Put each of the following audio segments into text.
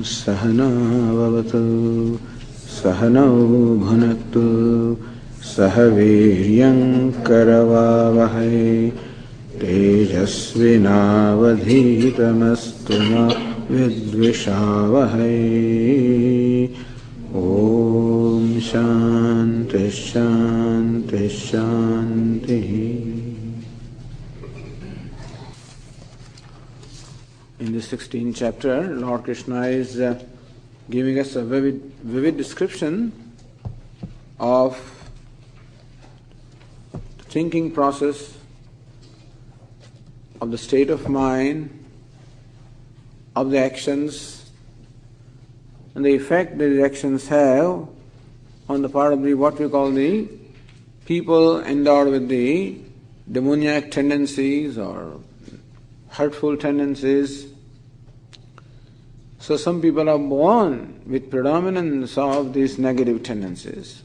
सहना भवतु सहनौ भुनक्तु सह वीर्यं करवावहै तेजस्विनावधीतमस्तु मा विद्विषावहै। ओम शांति शांति शांति। In the 16th chapter, Lord Krishna is giving us a vivid description of the thinking process, of the state of mind, of the actions, and the effect that the actions have on the part of the what we call the people endowed with the demoniac tendencies or hurtful tendencies. So some people are born with predominance of these negative tendencies.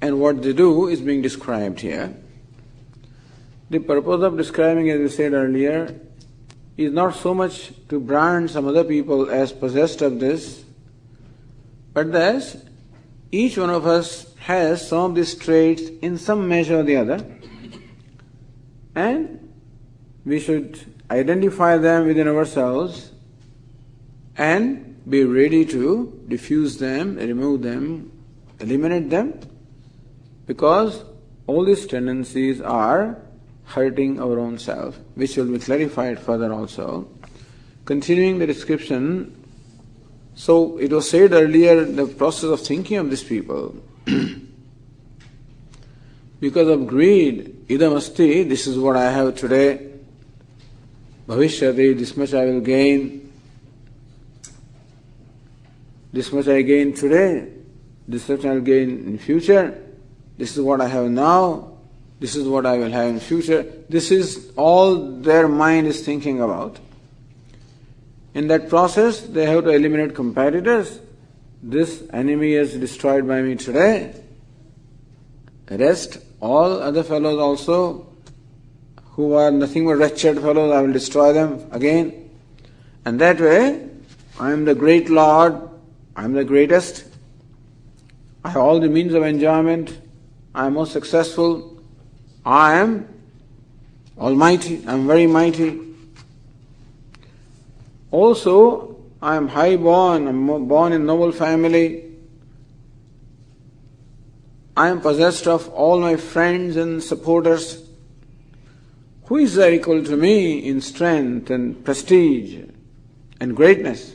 And what they do is being described here. The purpose of describing, as we said earlier, is not so much to brand some other people as possessed of this, but that each one of us has some of these traits in some measure or the other, and we should identify them within ourselves and be ready to diffuse them, remove them, eliminate them, because all these tendencies are hurting our own self, which will be clarified further also. Continuing the description, so it was said earlier, the process of thinking of these people, because of greed, idam asti, this is what I have today, bhavishyati, this much I will gain, this much I gain today, this much I will gain in future, this is what I have now, this is what I will have in future. This is all their mind is thinking about. In that process, they have to eliminate competitors. This enemy is destroyed by me today. Rest, all other fellows also, who are nothing but wretched fellows, I will destroy them again. And that way, I am the great Lord, I am the greatest, I have all the means of enjoyment, I am most successful, I am almighty, I am very mighty. Also, I am high born, I am born in noble family, I am possessed of all my friends and supporters. Who is there equal to me in strength and prestige and greatness?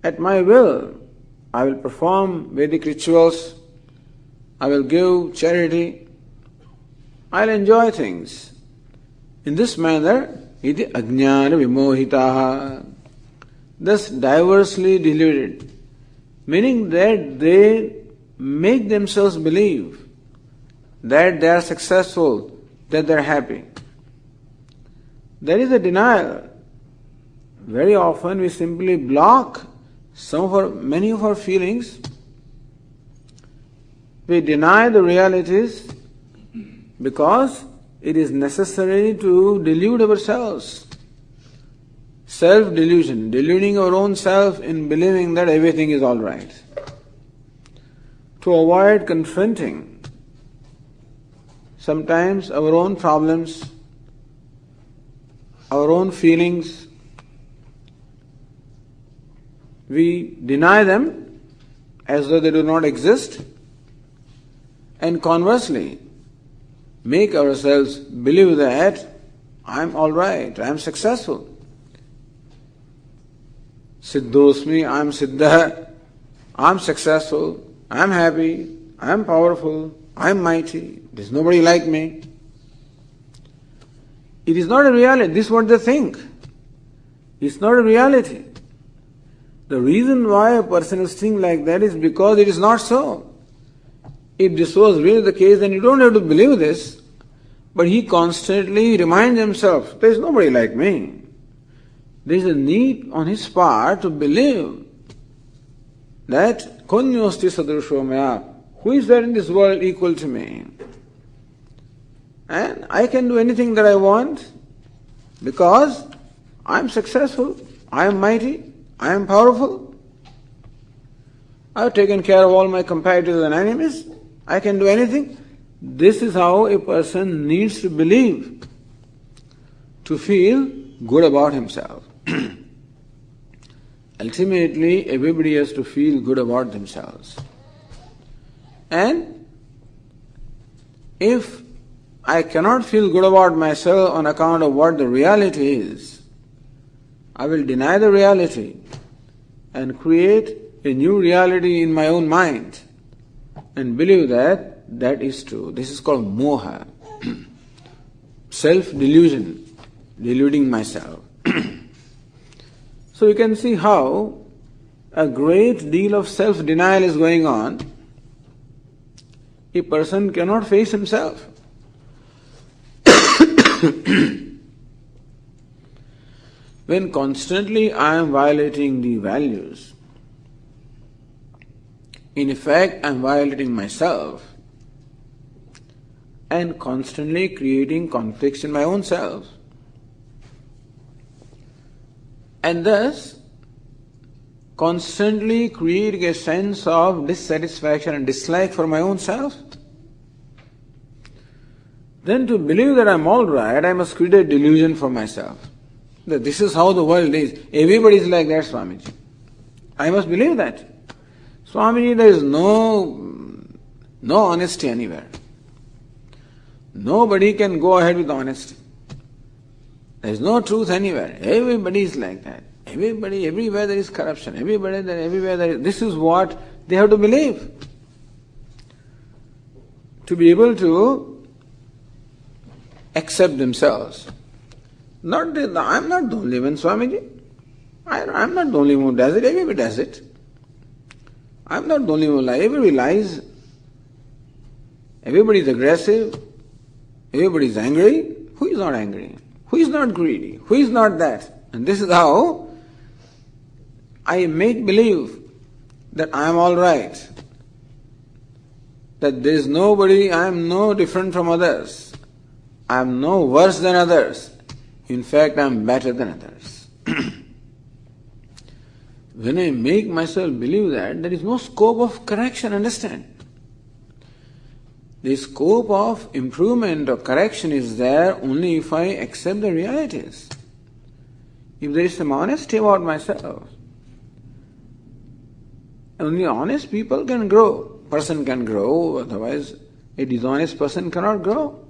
At my will, I will perform Vedic rituals, I will give charity, I will enjoy things. In this manner, iti ajnana vimohitaha, thus diversely deluded, meaning that they make themselves believe that they are successful, that they are happy. There is a denial. Very often we simply block many of our feelings. We deny the realities because it is necessary to delude ourselves. Self-delusion, deluding our own self in believing that everything is all right. To avoid confronting sometimes our own problems, our own feelings, we deny them as though they do not exist, and conversely make ourselves believe that I am all right, I am successful. Siddhosmi, I am Siddha, I am successful, I am happy, I am powerful, I am mighty, there is nobody like me. It is not a reality, this is what they think. It's not a reality. The reason why a person is thinking like that is because it is not so. If this was really the case, then you don't have to believe this. But he constantly reminds himself, there is nobody like me. There is a need on his part to believe that konyosti sadrusho maya, who is there in this world equal to me? And I can do anything that I want because I am successful, I am mighty, I am powerful. I have taken care of all my competitors and enemies. I can do anything. This is how a person needs to believe to feel good about himself. Ultimately, everybody has to feel good about themselves. And if I cannot feel good about myself on account of what the reality is, I will deny the reality and create a new reality in my own mind and believe that that is true. This is called moha, self-delusion, deluding myself. So you can see how a great deal of self-denial is going on. A person cannot face himself. When constantly I am violating the values, in effect I am violating myself and constantly creating conflicts in my own self. And thus constantly creating a sense of dissatisfaction and dislike for my own self. Then to believe that I am all right, I must create a delusion for myself. That this is how the world is. Everybody is like that, Swamiji. I must believe that. Swamiji, there is no honesty anywhere. Nobody can go ahead with honesty. There is no truth anywhere. Everybody is like that. Everybody, everywhere there is corruption. Everywhere there is. This is what they have to believe. To be able to accept themselves. Not that I am not the only one, Swamiji. I am not the only one who does it. Everybody does it. I am not the only one who lies. Everybody lies. Everybody is aggressive. Everybody is angry. Who is not angry? Who is not greedy? Who is not that? And this is how I make believe that I am all right. That there is nobody, I am no different from others. I am no worse than others. In fact, I am better than others. When I make myself believe that, there is no scope of correction, understand? The scope of improvement or correction is there only if I accept the realities. If there is some honesty about myself, only honest people can grow. Person can grow, otherwise a dishonest person cannot grow.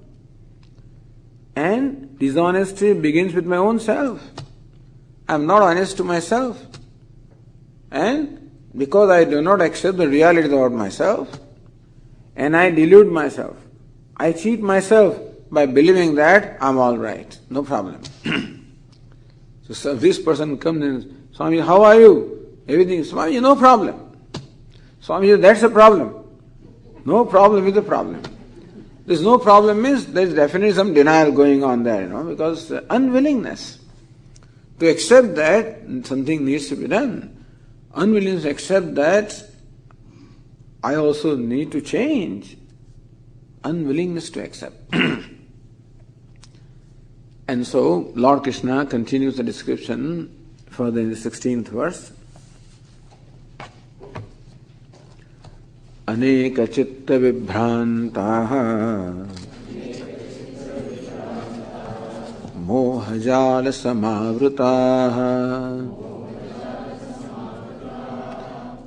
And dishonesty begins with my own self. I am not honest to myself. And because I do not accept the reality about myself, and I delude myself, I cheat myself by believing that I am all right, no problem. So this person comes and, Swami, how are you? Everything, Swami, no problem. Swami, that's a problem. No problem is a problem. There's no problem means there's definitely some denial going on there, because unwillingness to accept that something needs to be done. Unwillingness to accept that I also need to change. Unwillingness to accept. And so Lord Krishna continues the description further in the 16th verse. Aneka chitta vibhrantaha mohajala samavrutaha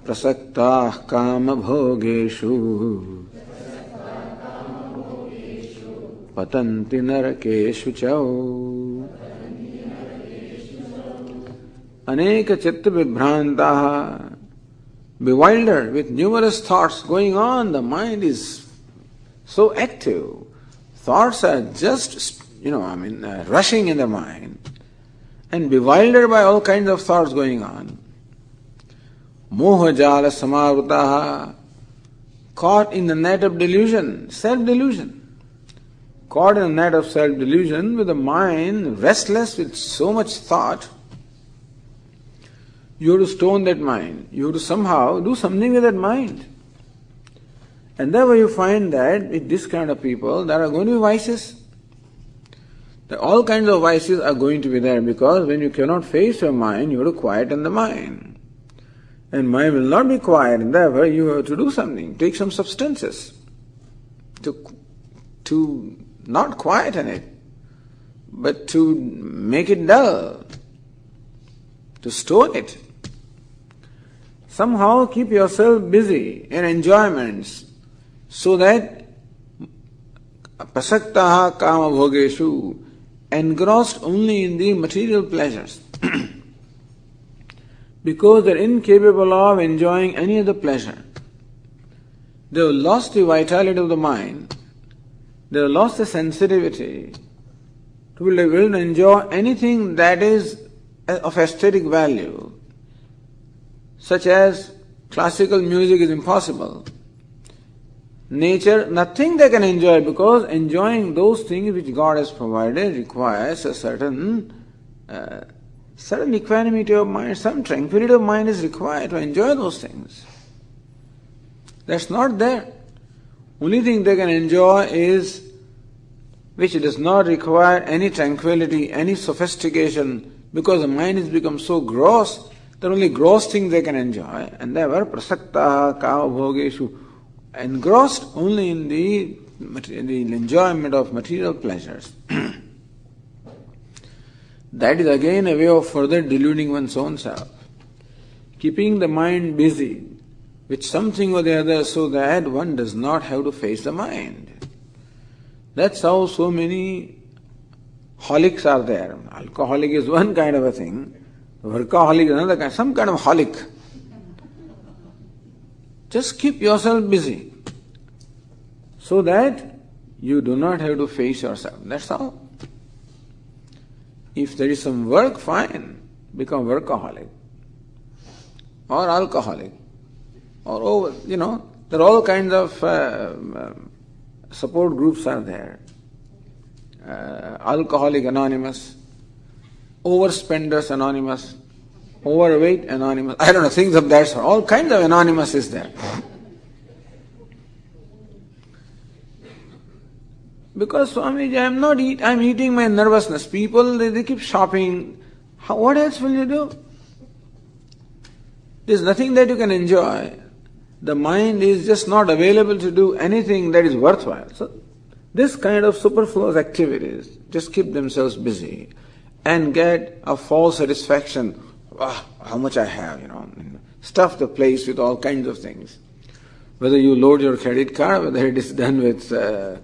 prasaktah kama bhogeshu patanti narakeshu chau. Aneka chitta vibhrantaha, bewildered with numerous thoughts going on. The mind is so active. Thoughts are just, rushing in the mind. And bewildered by all kinds of thoughts going on. Moha jala samavrutaha, caught in the net of delusion, self-delusion. Caught in the net of self-delusion with the mind restless with so much thought. You have to stone that mind. You have to somehow do something with that mind. And therefore you find that with this kind of people, there are going to be vices. All kinds of vices are going to be there, because when you cannot face your mind, you have to quieten the mind. And mind will not be quiet, and therefore you have to do something, take some substances to not quieten it, but to make it dull, to stone it. Somehow keep yourself busy in enjoyments so that prasaktaha kama bhogeshu, engrossed only in the material pleasures, because they're incapable of enjoying any other pleasure. They have lost the vitality of the mind, they have lost the sensitivity to be able to enjoy anything that is of aesthetic value, such as classical music is impossible. Nature, nothing they can enjoy, because enjoying those things which God has provided requires a certain equanimity of mind, some tranquility of mind is required to enjoy those things. That's not there. Only thing they can enjoy is which does not require any tranquility, any sophistication, because the mind has become so gross that only gross things they can enjoy, and they were prasaktaha kama bhogeshu, engrossed only in the enjoyment of material pleasures. That is again a way of further deluding one's own self, keeping the mind busy with something or the other so that one does not have to face the mind. That's how so many holics are there. Alcoholic is one kind of a thing, workaholic is another kind, some kind of holic. Just keep yourself busy so that you do not have to face yourself. That's all. If there is some work, fine, become workaholic or alcoholic or there are all kinds of support groups are there. Alcoholic Anonymous, Overspenders Anonymous, Overweight Anonymous, I don't know, things of that sort. All kinds of anonymous is there. Because Swamiji, I'm eating my nervousness. People, they keep shopping. What else will you do? There's nothing that you can enjoy. The mind is just not available to do anything that is worthwhile. So, this kind of superfluous activities just keep themselves busy and get a false satisfaction. How much I have, stuff the place with all kinds of things. Whether you load your credit card, whether it is done with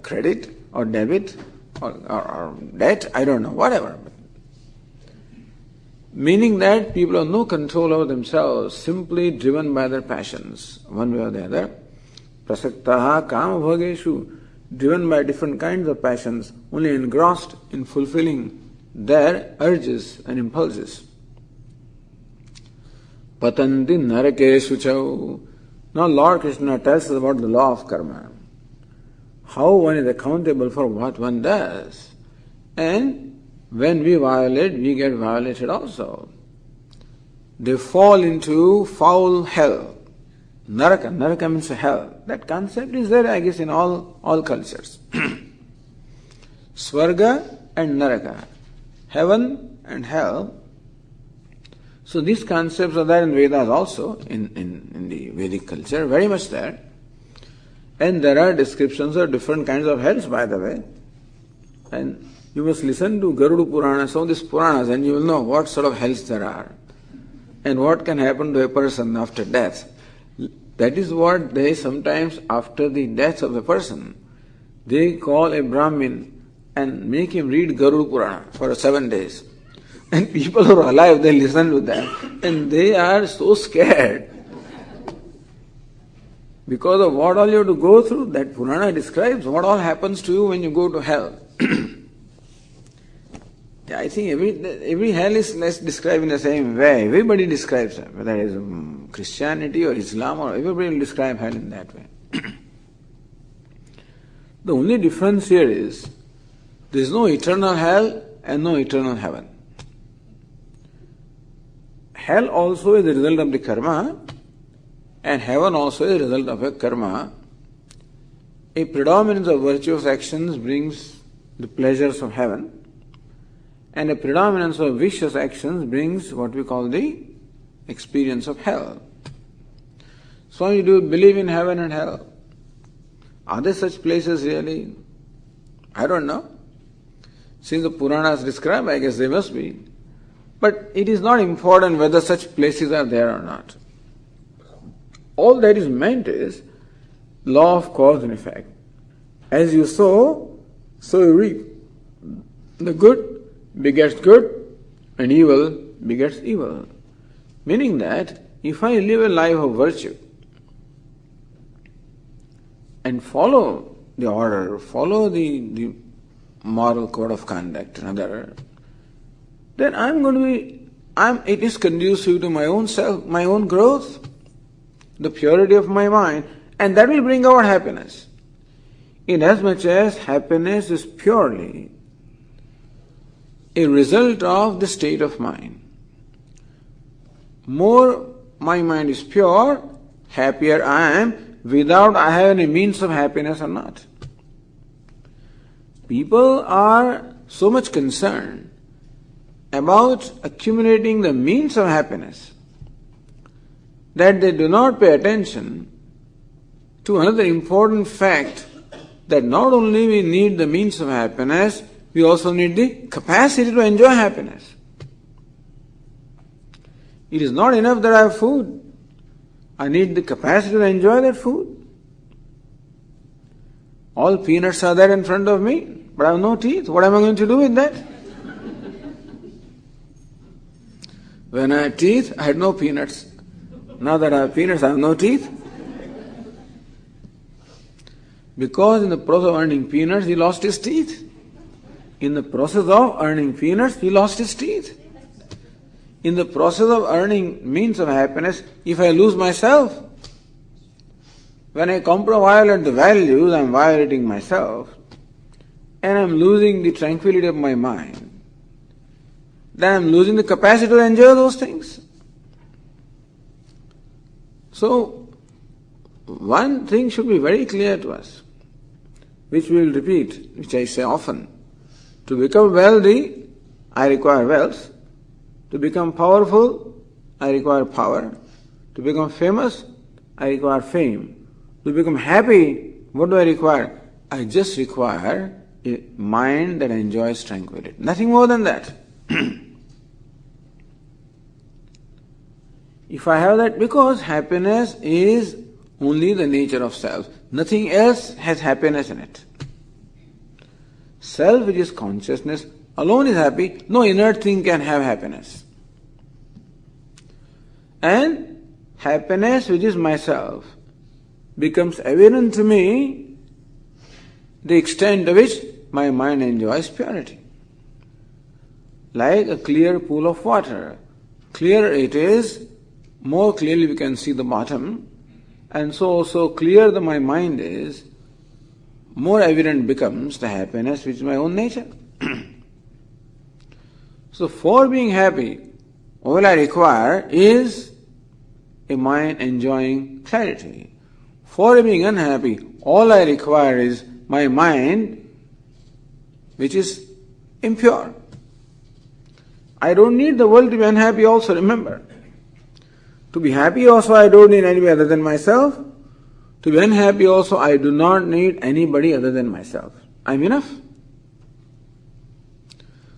credit or debit or debt, I don't know, whatever. Meaning that people have no control over themselves, simply driven by their passions, one way or the other. Prasaktaha kama bhogeshu, driven by different kinds of passions, only engrossed in fulfilling their urges and impulses. Patanti narakeshu chau. Now Lord Krishna tells us about the law of karma. How one is accountable for what one does. And when we violate, we get violated also. They fall into foul hell. Naraka means hell. That concept is there, I guess, in all cultures. Swarga and Naraka. Heaven and hell. So these concepts are there in Vedas also, in the Vedic culture, very much there. And there are descriptions of different kinds of hells, by the way. And you must listen to Garuda Purana, some of these Puranas, and you will know what sort of hells there are and what can happen to a person after death. That is what they sometimes, after the death of a person, they call a Brahmin and make him read Garuda Purana for 7 days. And people who are alive, they listen to them. And they are so scared. Because of what all you have to go through, that Purana describes what all happens to you when you go to hell. I think every hell is described in the same way. Everybody describes it, whether it is Christianity or Islam, or everybody will describe hell in that way. The only difference here is there is no eternal hell and no eternal heaven. Hell also is the result of the karma, and heaven also is the result of a karma. A predominance of virtuous actions brings the pleasures of heaven, And a predominance of vicious actions brings what we call the experience of hell. Swami, do you believe in heaven and hell? Are there such places really? I don't know. Since the Puranas describe, I guess they must be. But it is not important whether such places are there or not. All that is meant is law of cause and effect. As you sow, so you reap. The good begets good, and evil begets evil. Meaning that if I live a life of virtue and follow the order, follow the moral code of conduct and other, then it is conducive to my own self, my own growth, the purity of my mind, and that will bring about happiness. Inasmuch as happiness is purely a result of the state of mind. More my mind is pure, happier I am, without I have any means of happiness or not. People are so much concerned about accumulating the means of happiness that they do not pay attention to another important fact, that not only we need the means of happiness, we also need the capacity to enjoy happiness. It is not enough that I have food. I need the capacity to enjoy that food. All peanuts are there in front of me, but I have no teeth. What am I going to do with that? When I had teeth, I had no peanuts. Now that I have peanuts, I have no teeth. Because in the process of earning peanuts, he lost his teeth. In the process of earning peanuts, he lost his teeth. In the process of earning means of happiness, if I lose myself, when I violate the values, I am violating myself, and I am losing the tranquility of my mind, then I am losing the capacity to enjoy those things. So, one thing should be very clear to us, which we will repeat, which I say often. To become wealthy, I require wealth. To become powerful, I require power. To become famous, I require fame. To become happy, what do I require? I just require a mind that enjoys tranquility. Nothing more than that. If I have that, because happiness is only the nature of self. Nothing else has happiness in it. Self, which is consciousness, alone is happy. No inert thing can have happiness. And happiness, which is myself, becomes evident to me the extent to which my mind enjoys purity. Like a clear pool of water. Clearer it is, more clearly we can see the bottom, and so clear that my mind is, more evident becomes the happiness which is my own nature. So for being happy, all I require is a mind enjoying clarity. For being unhappy, all I require is my mind which is impure. I don't need the world to be unhappy also, remember. To be happy also I don't need anybody other than myself. To be unhappy also I do not need anybody other than myself. I'm enough.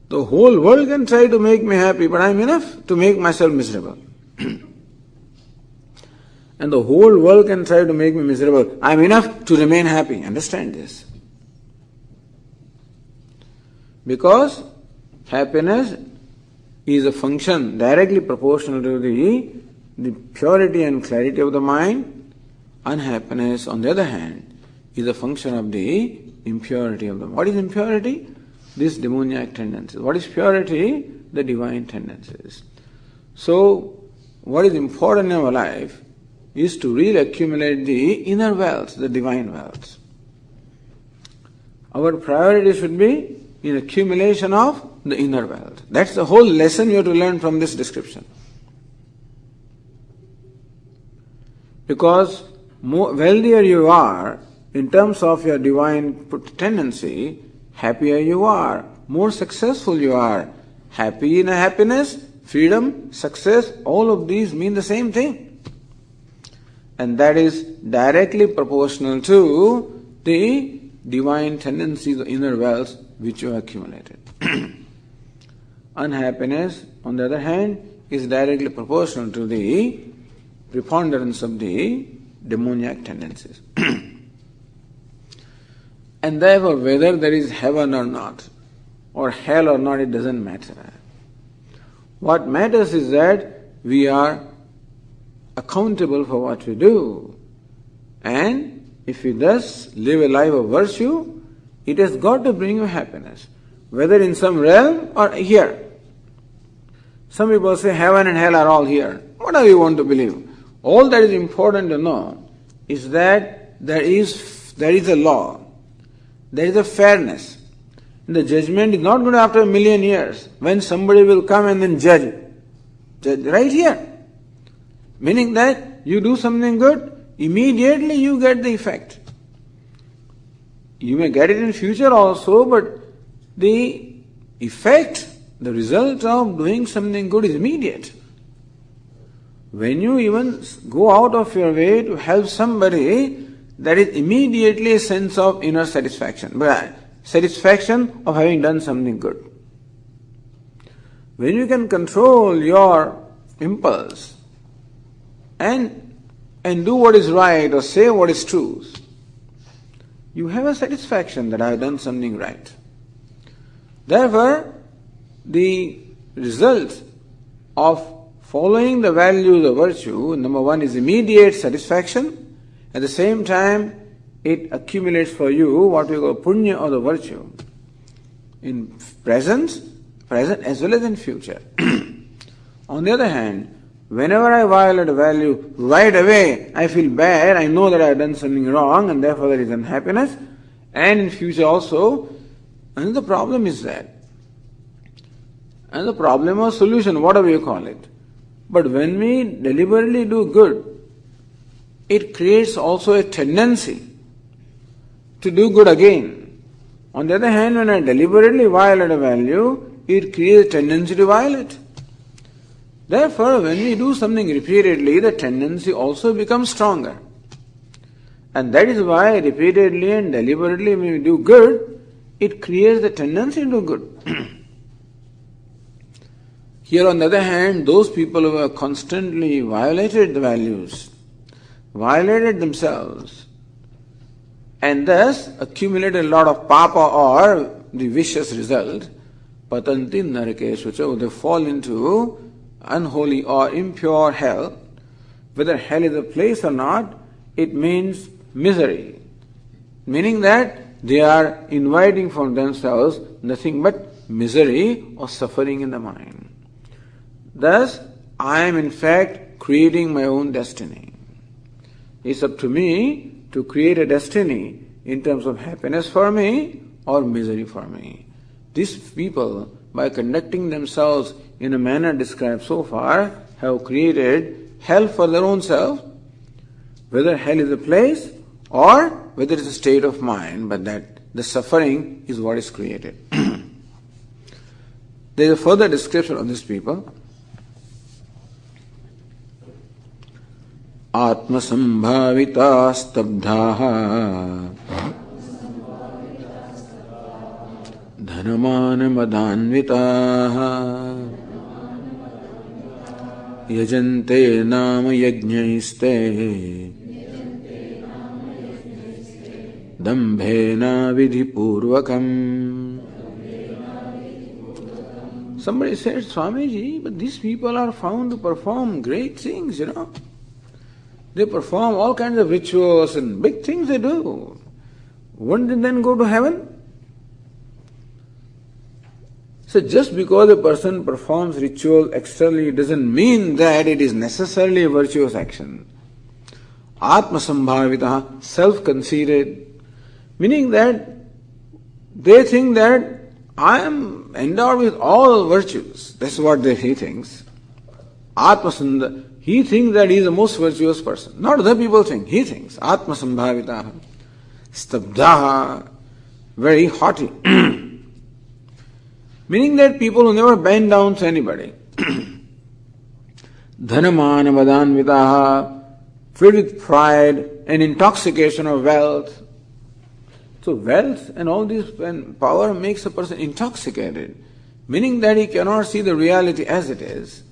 The whole world can try to make me happy, but I'm enough to make myself miserable. And the whole world can try to make me miserable. I'm enough to remain happy. Understand this. Because happiness is a function directly proportional to the purity and clarity of the mind. Unhappiness, on the other hand, is a function of the impurity of the mind. What is impurity? These demoniac tendencies. What is purity? The divine tendencies. So, what is important in our life is to really accumulate the inner wealth, the divine wealth. Our priority should be in accumulation of the inner wealth. That's the whole lesson you have to learn from this description. Because more wealthier you are, in terms of your divine tendency, happier you are, more successful you are, Happy in a happiness, freedom, success, all of these mean the same thing. And that is directly proportional to the divine tendencies, the inner wealth which you have accumulated. Unhappiness, on the other hand, is directly proportional to the preponderance of the demoniac tendencies. And therefore, whether there is heaven or not, or hell or not, it doesn't matter. What matters is that we are accountable for what we do. And if we thus live a life of virtue, it has got to bring you happiness, whether in some realm or here. Some people say heaven and hell are all here. What do you want to believe? All that is important to know is that there is a law. There is a fairness. The judgment is not going to after 1,000,000 years when somebody will come and then judge right here. Meaning that you do something good, immediately you get the effect. You may get it in future also, but the effect, the result of doing something good is immediate. When you even go out of your way to help somebody, that is immediately a sense of inner satisfaction. Satisfaction of having done something good. When you can control your impulse and do what is right or say what is true, you have a satisfaction that I have done something right. Therefore, the result of following the values of virtue, number one, is immediate satisfaction. At the same time, it accumulates for you what we call punya or the virtue in present as well as in future. On the other hand, whenever I violate a value, right away I feel bad, I know that I have done something wrong and therefore there is unhappiness. And in future also, another problem is that. And the problem or solution, whatever you call it. But when we deliberately do good, it creates also a tendency to do good again. On the other hand, when I deliberately violate a value, it creates a tendency to violate. Therefore, when we do something repeatedly, the tendency also becomes stronger. And that is why repeatedly and deliberately when we do good, it creates the tendency to do good. Here on the other hand, those people who have constantly violated the values, violated themselves, and thus accumulated a lot of papa or the vicious result, patanti narakeshu, they fall into unholy or impure hell. Whether hell is a place or not, it means misery. Meaning that they are inviting for themselves nothing but misery or suffering in the mind. Thus, I am in fact creating my own destiny. It's up to me to create a destiny in terms of happiness for me or misery for me. These people, by conducting themselves in a manner described so far, have created hell for their own self, whether hell is a place or whether it's a state of mind, but that the suffering is what is created. There is a further description of these people. Atmasambhavita stabdhaha dhanamanamadhanvitaha yajante nama yajnaiste dambhena vidhipurvakam. Somebody said, Swamiji, but these people are found to perform great things, They perform all kinds of rituals and big things they do. Wouldn't they then go to heaven? So just because a person performs ritual externally doesn't mean that it is necessarily a virtuous action. Atmasambhavitaha, self-conceited, meaning that they think that I am endowed with all virtues. That's what he thinks. Atmasambhavitaha. He thinks that he is the most virtuous person. Not other people think. He thinks. Atmasambhavitaha. Stabdaha. Very haughty. Meaning that people who never bend down to anybody. Dhanaman vadanvitaha, filled with pride and intoxication of wealth. So wealth and all this and power makes a person intoxicated, meaning that he cannot see the reality as it is.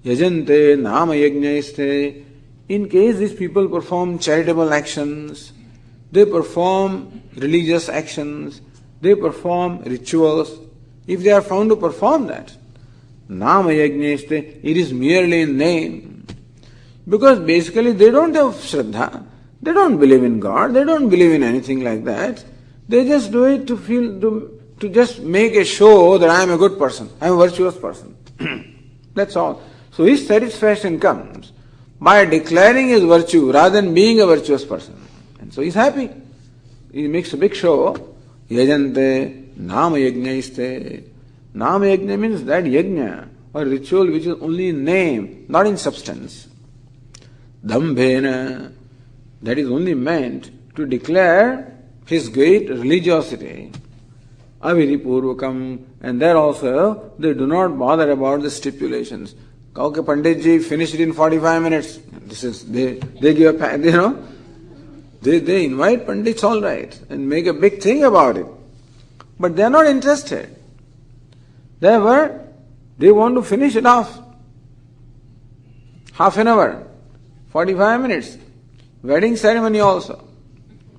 Yajante nama yajnaiste. In case these people perform charitable actions, they perform religious actions, they perform rituals, if they are found to perform that, nama yajnaiste, it is merely in name. Because basically they don't have Shraddha, they don't believe in God, they don't believe in anything like that. They just do it to feel, to just make a show that I am a good person, I am a virtuous person. That's all. So his satisfaction comes by declaring his virtue rather than being a virtuous person. And so he's happy. He makes a big show. Yajante nama yajnaiste. Nama yajna means that yajna or ritual which is only in name, not in substance. Dambhena, that is only meant to declare his great religiosity. Avidipurvakam, and there also they do not bother about the stipulations. Okay, Panditji finished it in 45 minutes. They give a, they invite Pandits, all right, and make a big thing about it. But they are not interested. They want to finish it off. Half an hour, 45 minutes. Wedding ceremony also.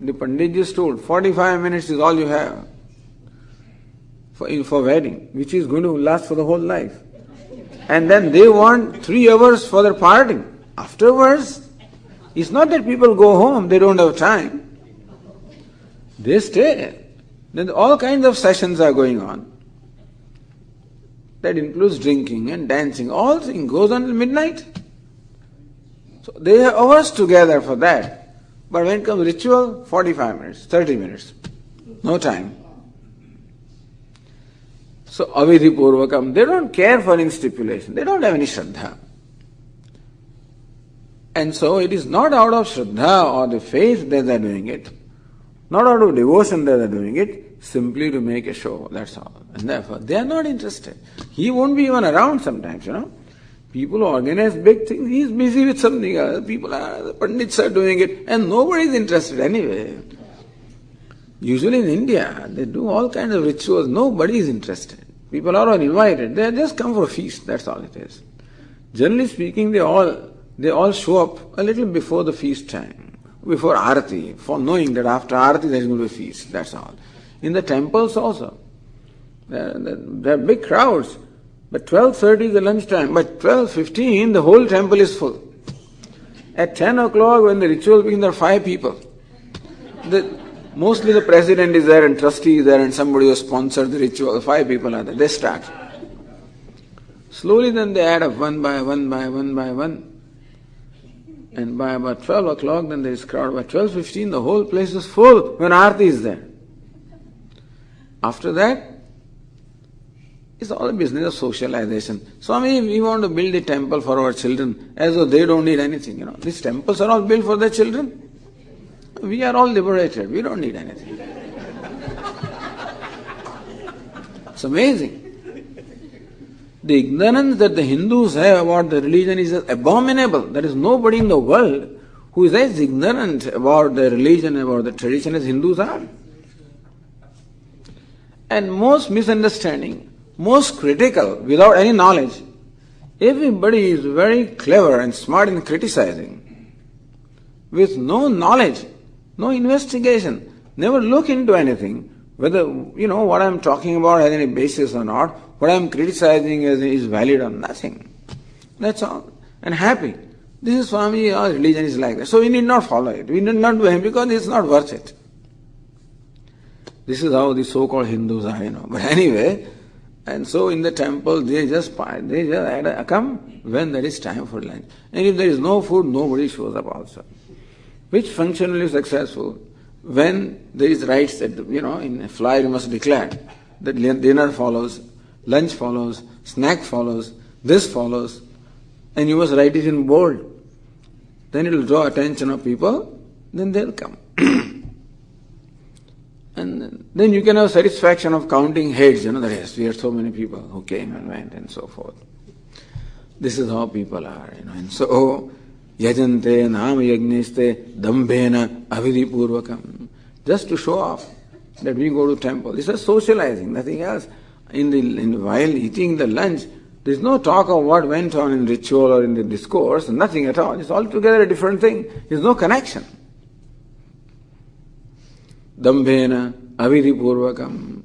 The Panditji told 45 minutes is all you have for wedding, which is going to last for the whole life. And then they want 3 hours for their parting. Afterwards, it's not that people go home, they don't have time. They stay. Then all kinds of sessions are going on. That includes drinking and dancing. All things goes on till midnight. So they have hours together for that. But when it comes ritual, 45 minutes, 30 minutes. No time. So avidhi purvakam, they don't care for any stipulation. They don't have any shraddha. And so it is not out of shraddha or the faith that they are doing it, not out of devotion that they are doing it, simply to make a show, that's all. And therefore they are not interested. He won't be even around sometimes, People organize big things, he is busy with something else. The Pandits are doing it, and nobody is interested anyway. Usually in India, they do all kinds of rituals, nobody is interested. People are all invited, they just come for a feast, that's all it is. Generally speaking, they all show up a little before the feast time, before Arati, for knowing that after Arati there is going to be a feast, that's all. In the temples also, there are big crowds, but 12:30 is the lunch time, but 12:15 the whole temple is full. At 10 o'clock when the ritual begins, there are 5 people. Mostly the president is there and trustee is there and somebody who sponsored the ritual. 5 people are there. They start. Slowly then they add up one by one. And by about 12 o'clock then there is crowd. By 12:15 the whole place is full when Aarti is there. After that, it's all a business of socialization. Swami, we want to build a temple for our children as though they don't need anything. These temples are all built for their children. We are all liberated. We don't need anything. It's amazing. The ignorance that the Hindus have about the religion is abominable. There is nobody in the world who is as ignorant about the religion, about the tradition as Hindus are. And most misunderstanding, most critical, without any knowledge. Everybody is very clever and smart in criticizing. With no knowledge, no investigation, never look into anything, whether, what I am talking about has any basis or not, what I am criticizing is valid or nothing. That's all. And happy. This is Swami, our religion is like that. So we need not follow it. We need not do it because it's not worth it. This is how the so-called Hindus are, But anyway, and so in the temple, they just come when there is time for lunch. And if there is no food, nobody shows up also. Which function will be successful? When there is rites that, in a flyer you must declare that dinner follows, lunch follows, snack follows, this follows, and you must write it in bold. Then it will draw attention of people, then they'll come. And then you can have satisfaction of counting heads, that yes, we had so many people who came and went and so forth. This is how people are, and so, yajante nama yagniste dambhena avidipurvakam. Just to show off that we go to temple. This is socializing, nothing else. While eating the lunch, there is no talk of what went on in ritual or in the discourse, nothing at all. It's altogether a different thing. There is no connection. Dambhena avidipurvakam.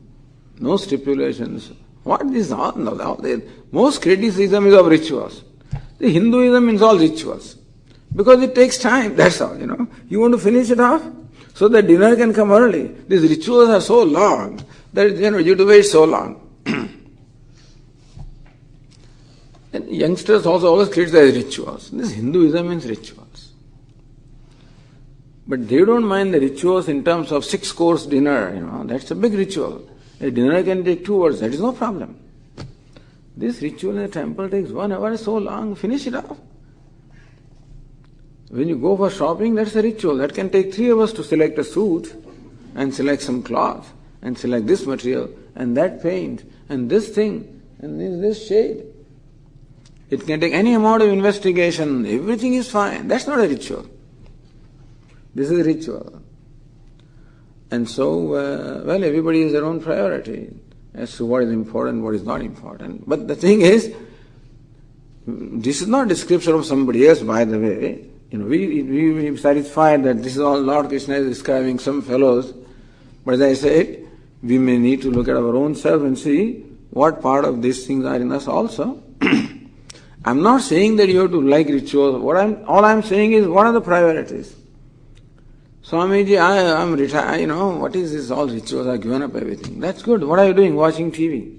No stipulations. What is all? Most criticism is of rituals. The Hinduism is all rituals. Because it takes time, that's all, You want to finish it off? So that dinner can come early. These rituals are so long that you have to wait so long. And youngsters also always criticize rituals. This Hinduism means rituals. But they don't mind the rituals in terms of 6-course dinner, that's a big ritual. A dinner can take 2 hours, that is no problem. This ritual in the temple takes 1 hour, so long, finish it off. When you go for shopping, that's a ritual. That can take 3 hours to select a suit and select some cloth and select this material and that paint and this thing and this shade. It can take any amount of investigation. Everything is fine. That's not a ritual. This is a ritual. And so, everybody has their own priority as to what is important, what is not important. But the thing is, this is not a description of somebody else, by the way. We satisfied that this is all Lord Krishna is describing some fellows. But as I said, we may need to look at our own self and see what part of these things are in us also. I'm not saying that you have to like rituals. All I'm saying is, what are the priorities? Swamiji, I'm retired, what is this, all rituals, I've given up everything. That's good. What are you doing? Watching TV.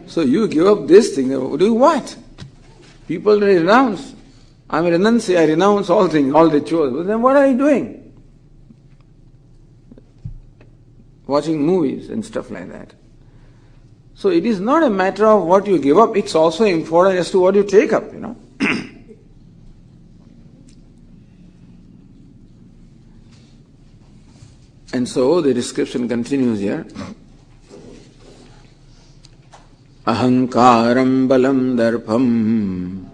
So you give up this thing, do what? People renounce. I'm a renunciate, I renounce all things, all rituals. But then what are you doing? Watching movies and stuff like that. So it is not a matter of what you give up, it's also important as to what you take up, And so the description continues here. Ahankaram balam darpam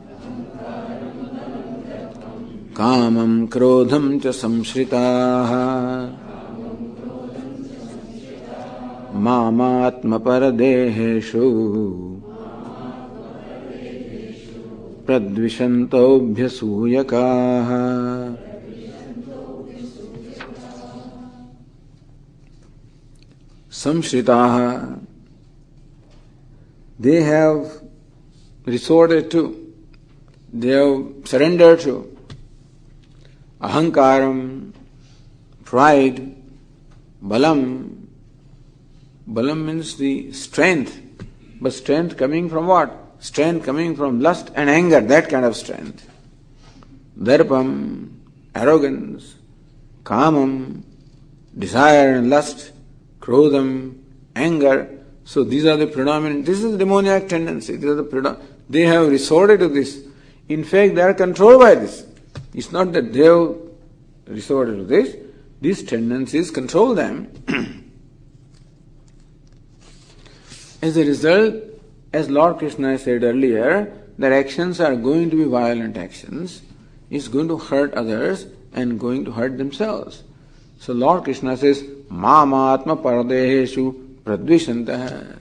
kamam krodham cha samshritaha mamatma paradeheshu pradvishantobhyasuyakaha. Samshritaha, they have resorted to, they have surrendered to ahankaram, pride, balam. Balam means the strength, but strength coming from what? Strength coming from lust and anger, that kind of strength. Darpam, arrogance, kamam, desire and lust, krodham, anger. So these are the predominant, this is the demoniac tendency. They have resorted to this. In fact, they are controlled by this. It's not that they have resorted to this. These tendencies control them. As a result, as Lord Krishna said earlier, their actions are going to be violent actions. It's going to hurt others and going to hurt themselves. So Lord Krishna says, Mamatma paradeheshu pradvishantaha.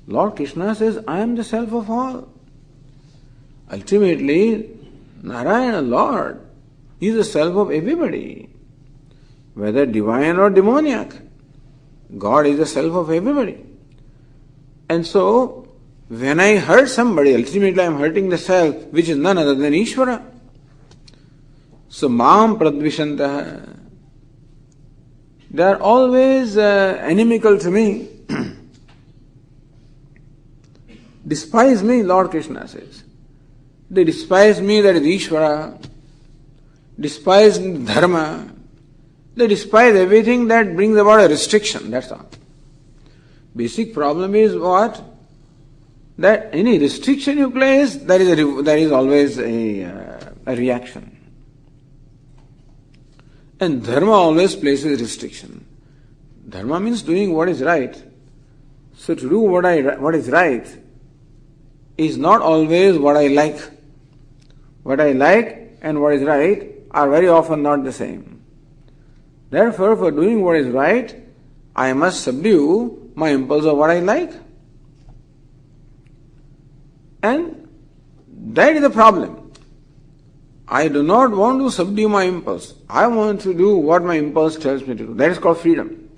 Lord Krishna says, I am the self of all. Ultimately, Narayana, Lord, is the self of everybody, whether divine or demoniac. God is the self of everybody. And so, when I hurt somebody, ultimately I am hurting the self, which is none other than Ishvara. So, Mam pradvishantaha. They are always inimical to me. Despise me, Lord Krishna says. They despise me, that is Ishvara. Despise dharma. They despise everything that brings about a restriction, that's all. Basic problem is what? That any restriction you place, there is always a reaction. And dharma always places restriction. Dharma means doing what is right. So to do what is right is not always what I like. What I like and what is right are very often not the same. Therefore, for doing what is right, I must subdue my impulse of what I like. And that is the problem. I do not want to subdue my impulse. I want to do what my impulse tells me to do. That is called freedom.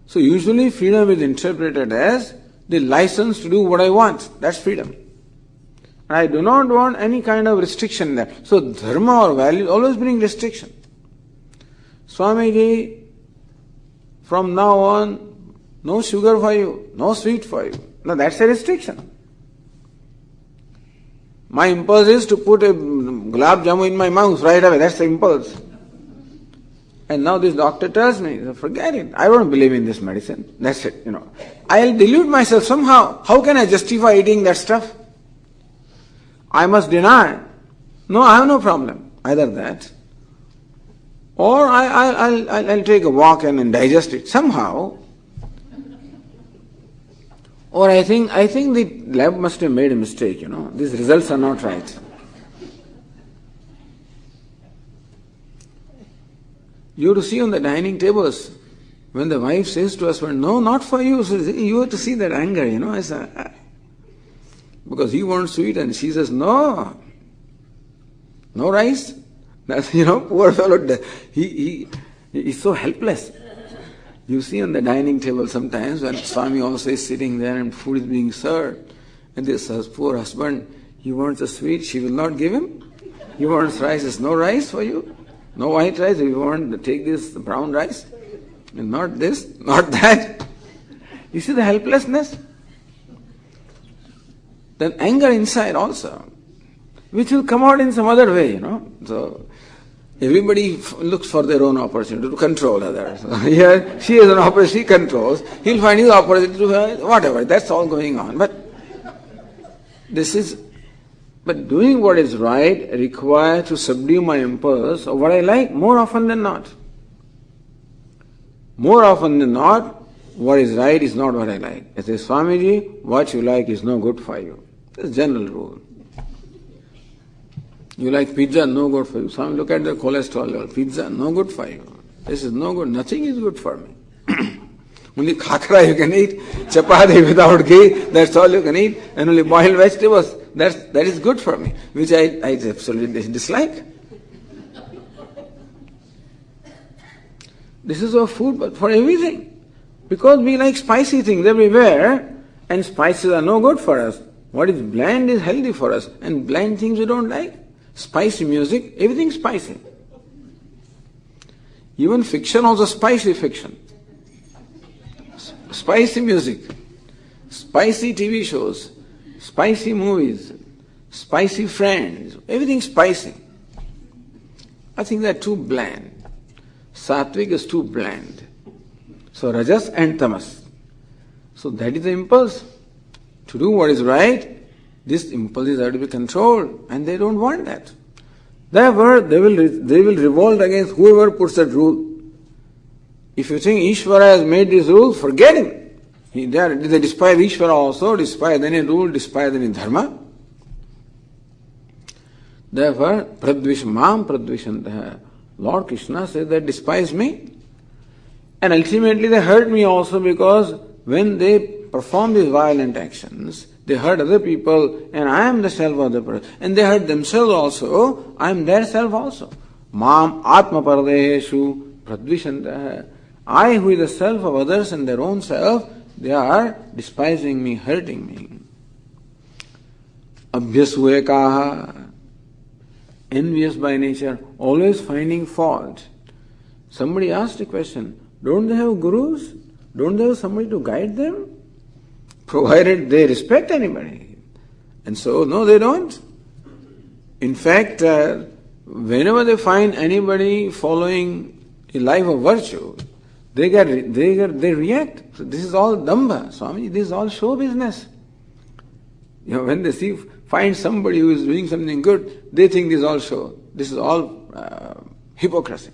So usually freedom is interpreted as the license to do what I want. That's freedom. And I do not want any kind of restriction in that. So dharma or values always bring restriction. Swamiji, from now on, no sugar for you, no sweet for you. Now that's a restriction. My impulse is to put a gulab jamun in my mouth right away. That's the impulse. And now this doctor tells me, forget it. I don't believe in this medicine. That's it, I'll delude myself somehow. How can I justify eating that stuff? I must deny. No, I have no problem. Either that. Or I'll take a walk and digest it somehow. Or I think the lab must have made a mistake, These results are not right. You have to see on the dining tables, when the wife says to us, well, no, not for you. So you have to see that anger, because he wants to eat and she says, no rice. That's, poor fellow, he's so helpless. You see on the dining table sometimes when Swami also is sitting there and food is being served, and this poor husband, he wants a sweet, she will not give him. He wants rice, there's no rice for you. No white rice, if you want to take this brown rice. And not this, not that. You see the helplessness? Then anger inside also, which will come out in some other way, So everybody looks for their own opportunity to control others. Here, she has an opportunity, she controls. He'll find his opportunity to whatever. That's all going on. But doing what is right requires to subdue my impulse of what I like more often than not. More often than not, what is right is not what I like. As a Swamiji, what you like is no good for you. That's a general rule. You like pizza, no good for you. Swami, look at the cholesterol level. Pizza, no good for you. This is no good. Nothing is good for me. Only khakra you can eat, chapati without ghee, that's all you can eat, and only boiled vegetables. That is good for me, which I absolutely dislike. This is our food, but for everything. Because we like spicy things everywhere, and spices are no good for us. What is bland is healthy for us, and bland things we don't like. Spicy music, everything spicy. Even fiction also spicy fiction. Spicy music, spicy TV shows, spicy movies, spicy friends, everything spicy. I think they're too bland. Sattvic is too bland. So Rajas and Tamas. So that is the impulse. To do what is right, these impulses have to be controlled, and they don't want that. Therefore, they will revolt against whoever puts that rule. If you think Ishvara has made this rule, forget him. They despise Ishvara also, despise any rule, despise any dharma. Therefore, pradvish mam pradvishantaha. Lord Krishna says they despise me. And ultimately they hurt me also, because when they perform these violent actions, they hurt other people, and I am the self of the person. And they hurt themselves also, I am their self also. Mam atma paradeheshu pradvishantaha. I, who is the self of others and their own self, they are despising me, hurting me. Abhyasuvekaha, envious by nature, always finding fault. Somebody asked a question, don't they have gurus? Don't they have somebody to guide them? Provided they respect anybody. And so, no, they don't. In fact, whenever they find anybody following a life of virtue, they react. So this is all damba, Swami. This is all show business. When they find somebody who is doing something good, they think this is all show. This is all hypocrisy.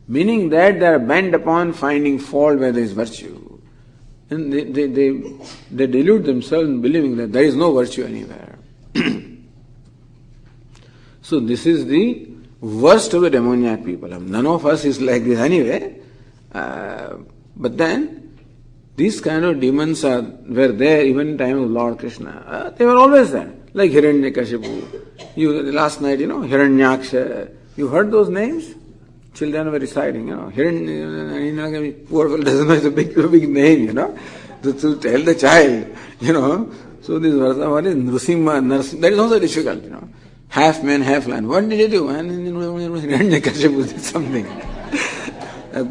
meaning that they are bent upon finding fault where there is virtue. And they delude themselves in believing that there is no virtue anywhere. So this is the worst of the demoniac people. None of us is like this anyway. But then, these kind of demons were there even in time of Lord Krishna. They were always there. Like Hiranyakashipu. Last night, Hiranyaksha. You heard those names? Children were reciting, Hiranyaksha, poor fellow doesn't know it's a big name, to tell the child, So this verse, what is Nrsimha? That is also difficult, Half man, half lion. What did he do? And Hiranyakashipu did something.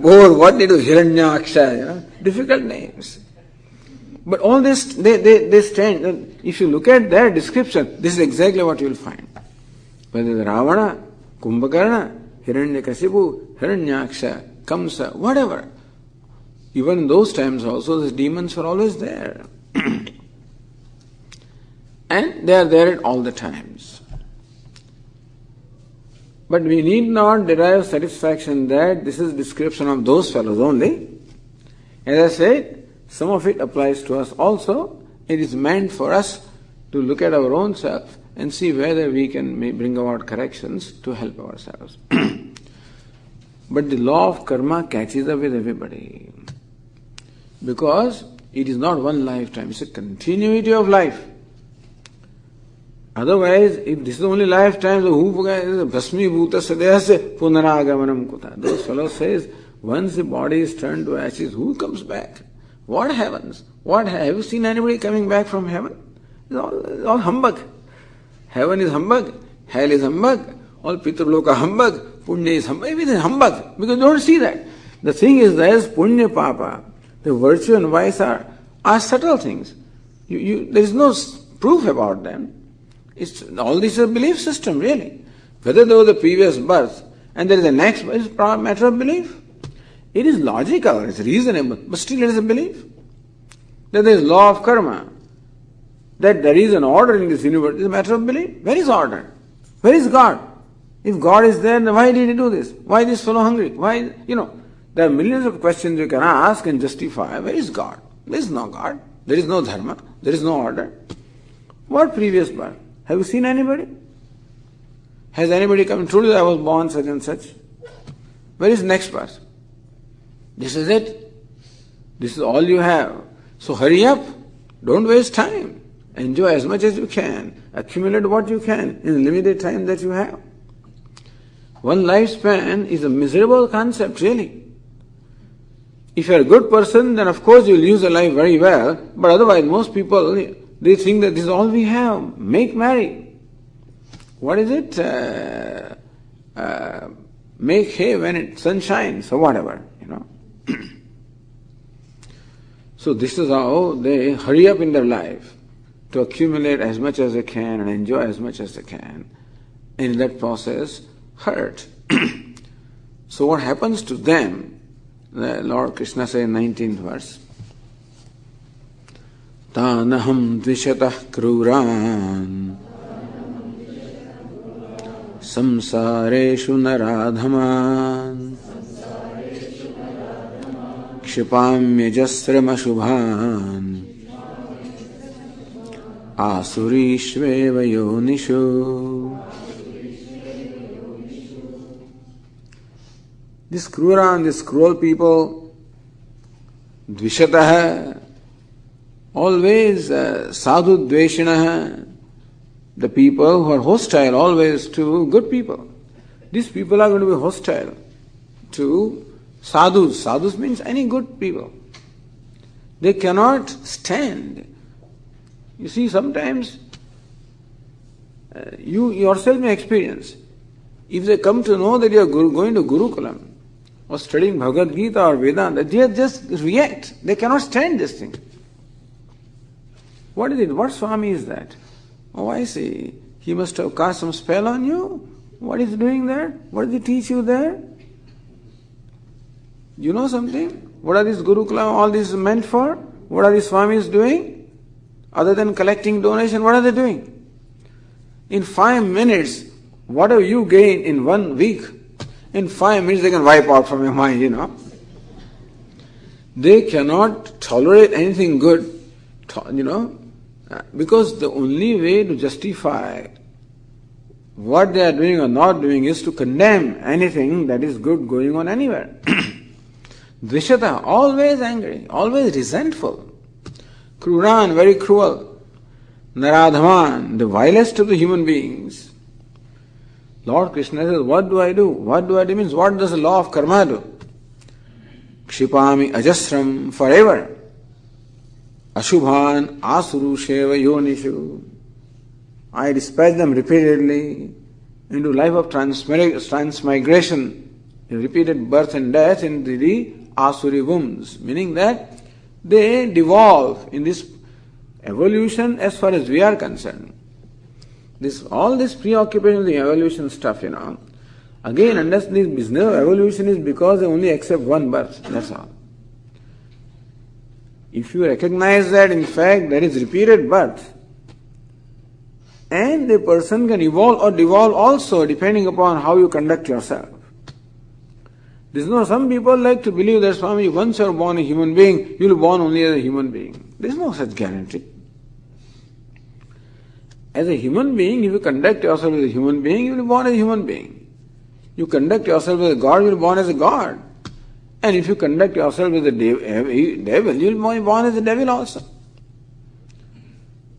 Poor, what did he do? Hiranyaksha, difficult names. But all this, they stand. If you look at their description, this is exactly what you will find. Whether it's Ravana, Kumbhakarna, Hiranyakashipu, Hiranyaksha, Kamsa, whatever. Even in those times also, the demons were always there. And they are there at all the times. But we need not derive satisfaction that this is description of those fellows only. As I said, some of it applies to us also. It is meant for us to look at our own self and see whether we can bring about corrections to help ourselves. But the law of karma catches up with everybody. Because it is not one lifetime, it's a continuity of life. Otherwise, if this is the only lifetime, bhasmi bhuta sadhyasya punaragamanam kuta. Those fellows says, once the body is turned to ashes, who comes back? What happens? Have you seen anybody coming back from heaven? It's all humbug. Heaven is humbug, hell is humbug, all Pitraloka humbug, Punya is humbug, everything is humbug, because you don't see that. The thing is, there is Punya Papa, the virtue and vice are subtle things. There is no proof about them. All this is a belief system, really. Whether there was a previous birth and there is a next birth, is a matter of belief. It is logical, it's reasonable, but still it is a belief. That there is law of karma, that there is an order in this universe, is a matter of belief. Where is order? Where is God? If God is there, then why did he do this? Why is this fellow hungry? Why, there are millions of questions you can ask and justify. Where is God? There is no God. There is no dharma. There is no order. What previous birth? Have you seen anybody? Has anybody come and told you that I was born such and such? Where is next birth? This is it. This is all you have. So hurry up. Don't waste time. Enjoy as much as you can. Accumulate what you can in the limited time that you have. One lifespan is a miserable concept, really. If you are a good person, then of course you will use your life very well. But otherwise, most people, they think that this is all we have. Make merry. What is it? Make hay when it sun shines, or whatever, So this is how they hurry up in their life to accumulate as much as they can and enjoy as much as they can. And in that process, hurt. So what happens to them? The Lord Krishna says in 19th verse, Tanaham dvishatah kruran samsareshu naradhaman kshipamyajasrama shubhan asurishveva yonishu. This Kruran, this cruel people, Dvishatah, always sadhu dveshinaha, the people who are hostile always to good people. These people are going to be hostile to sadhus. Sadhus means any good people. They cannot stand. You see, sometimes you yourself may experience, if they come to know that you are going to Gurukulam, or studying Bhagavad Gītā or Vedanta, they just react. They cannot stand this thing. What is it? What Swami is that? Oh, I see. He must have cast some spell on you. What is he doing there? What did he teach you there? You know something? What are these Gurukulam, all this meant for? What are these Swamis doing? Other than collecting donation, what are they doing? In 5 minutes, whatever you gain in 1 week, in 5 minutes they can wipe out from your mind. They cannot tolerate anything good, because the only way to justify what they are doing or not doing is to condemn anything that is good going on anywhere. Dvishata, always angry, always resentful. Kruran, very cruel. Naradhaman, the vilest of the human beings. Lord Krishna says, what do I do? What do I do means, what does the law of karma do? Kshipami ajasram, forever. Ashubhan asuru sheva yonishu. I dispatch them repeatedly into life of transmigration, repeated birth and death into the asuri wombs, meaning that they devolve in this evolution as far as we are concerned. All this preoccupation with the evolution stuff, again, unless this business of evolution is because they only accept one birth, that's all. If you recognize that in fact there is repeated birth, and the person can evolve or devolve also depending upon how you conduct yourself. Some people like to believe that Swami, once you are born a human being, you will be born only as a human being. There is no such guarantee. As a human being, if you conduct yourself as a human being, you will be born as a human being. You conduct yourself as a god, you will be born as a god. And if you conduct yourself as a devil, you will be born as a devil also.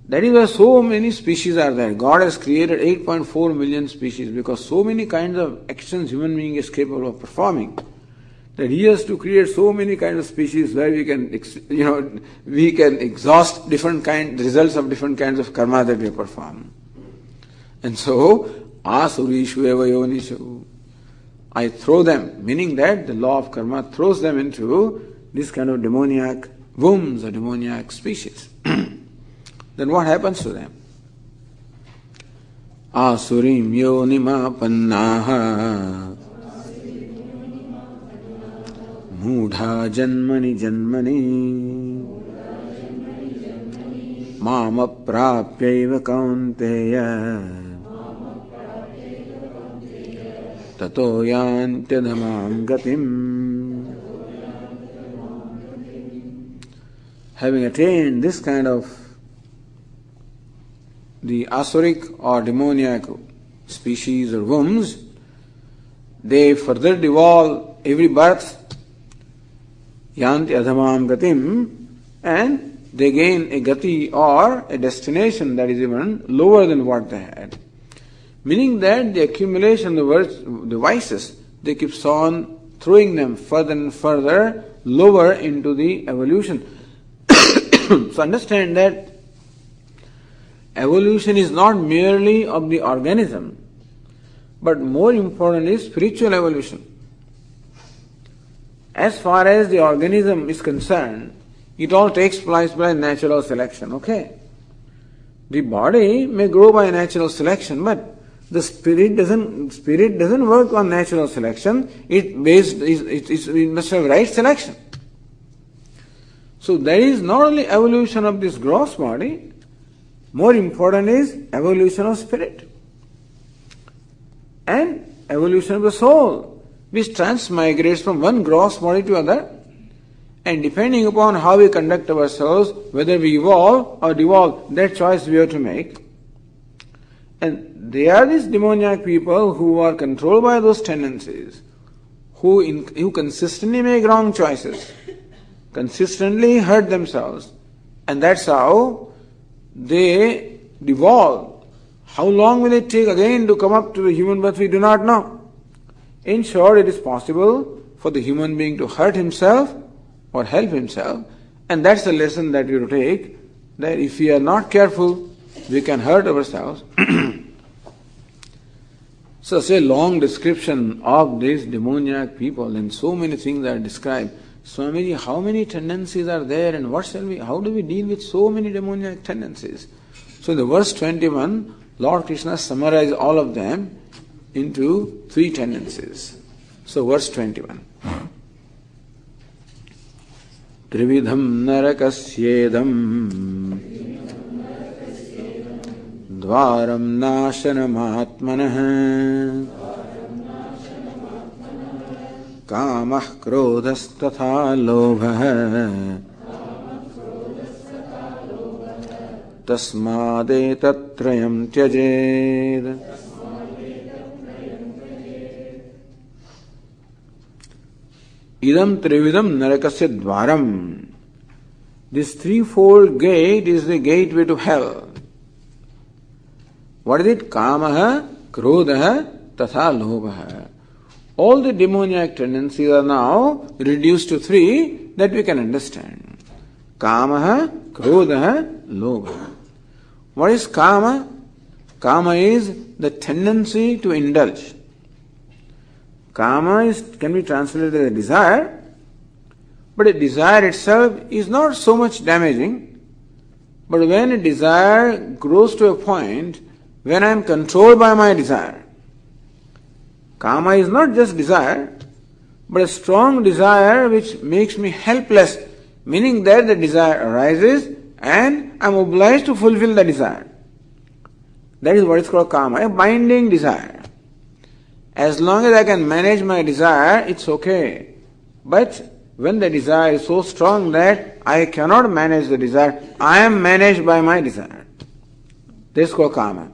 That is why so many species are there. God has created 8.4 million species because so many kinds of actions human being is capable of performing, that He has to create so many kinds of species where we can exhaust different results of different kinds of karma that we perform. And so, asurishu eva yonishu, I throw them, meaning that the law of karma throws them into this kind of demoniac wombs or demoniac species. Then what happens to them? Asurim yonima pannaha mudha janmani janmani mama prapyaiva kaunteya tato yantyadhamam gatim. Having attained this kind of the asuric or demoniac species or wombs, they further devolve every birth, yanti adhamam gatim, and they gain a gati or a destination that is even lower than what they had. Meaning that the accumulation of the vices, they keeps on throwing them further and further lower into the evolution. So understand that evolution is not merely of the organism, but more important is spiritual evolution. As far as the organism is concerned, it all takes place by natural selection, okay? The body may grow by natural selection, but the spirit doesn't work on natural selection. It must have right selection. So there is not only evolution of this gross body, more important is evolution of spirit and evolution of the soul, which transmigrates from one gross body to other, and depending upon how we conduct ourselves, whether we evolve or devolve, that choice we have to make. And they are these demoniac people who are controlled by those tendencies, who consistently make wrong choices, consistently hurt themselves, and that's how they devolve. How long will it take again to come up to the human birth? We do not know. In short, it is possible for the human being to hurt himself or help himself, and that's the lesson that we have to take, that if we are not careful, we can hurt ourselves. So it's a long description of these demoniac people, and so many things are described. Swamiji, how many tendencies are there, and how do we deal with so many demoniac tendencies? So in the verse 21, Lord Krishna summarized all of them into 3 tendencies. So verse 21. Trividham narakasyedam dvaram nashanam atmanah कामः क्रोधस्तथा लोभः तस्मादेतत्त्रयं त्यजेत्. Idam trividam narakasya dvaram. This threefold gate is the gateway to hell. What is it? Kamaha, Krodha, Tatha Lobha. All the demoniac tendencies are now reduced to three that we can understand. Kamaha, Krodha, Lobha. What is Kama? Kama is the tendency to indulge. Kama can be translated as a desire, but a desire itself is not so much damaging. But when a desire grows to a point when I am controlled by my desire, Kama is not just desire, but a strong desire which makes me helpless, meaning that the desire arises and I am obliged to fulfill the desire. That is what is called Kama, a binding desire. As long as I can manage my desire, it's okay. But when the desire is so strong that I cannot manage the desire, I am managed by my desire. This is called Kama.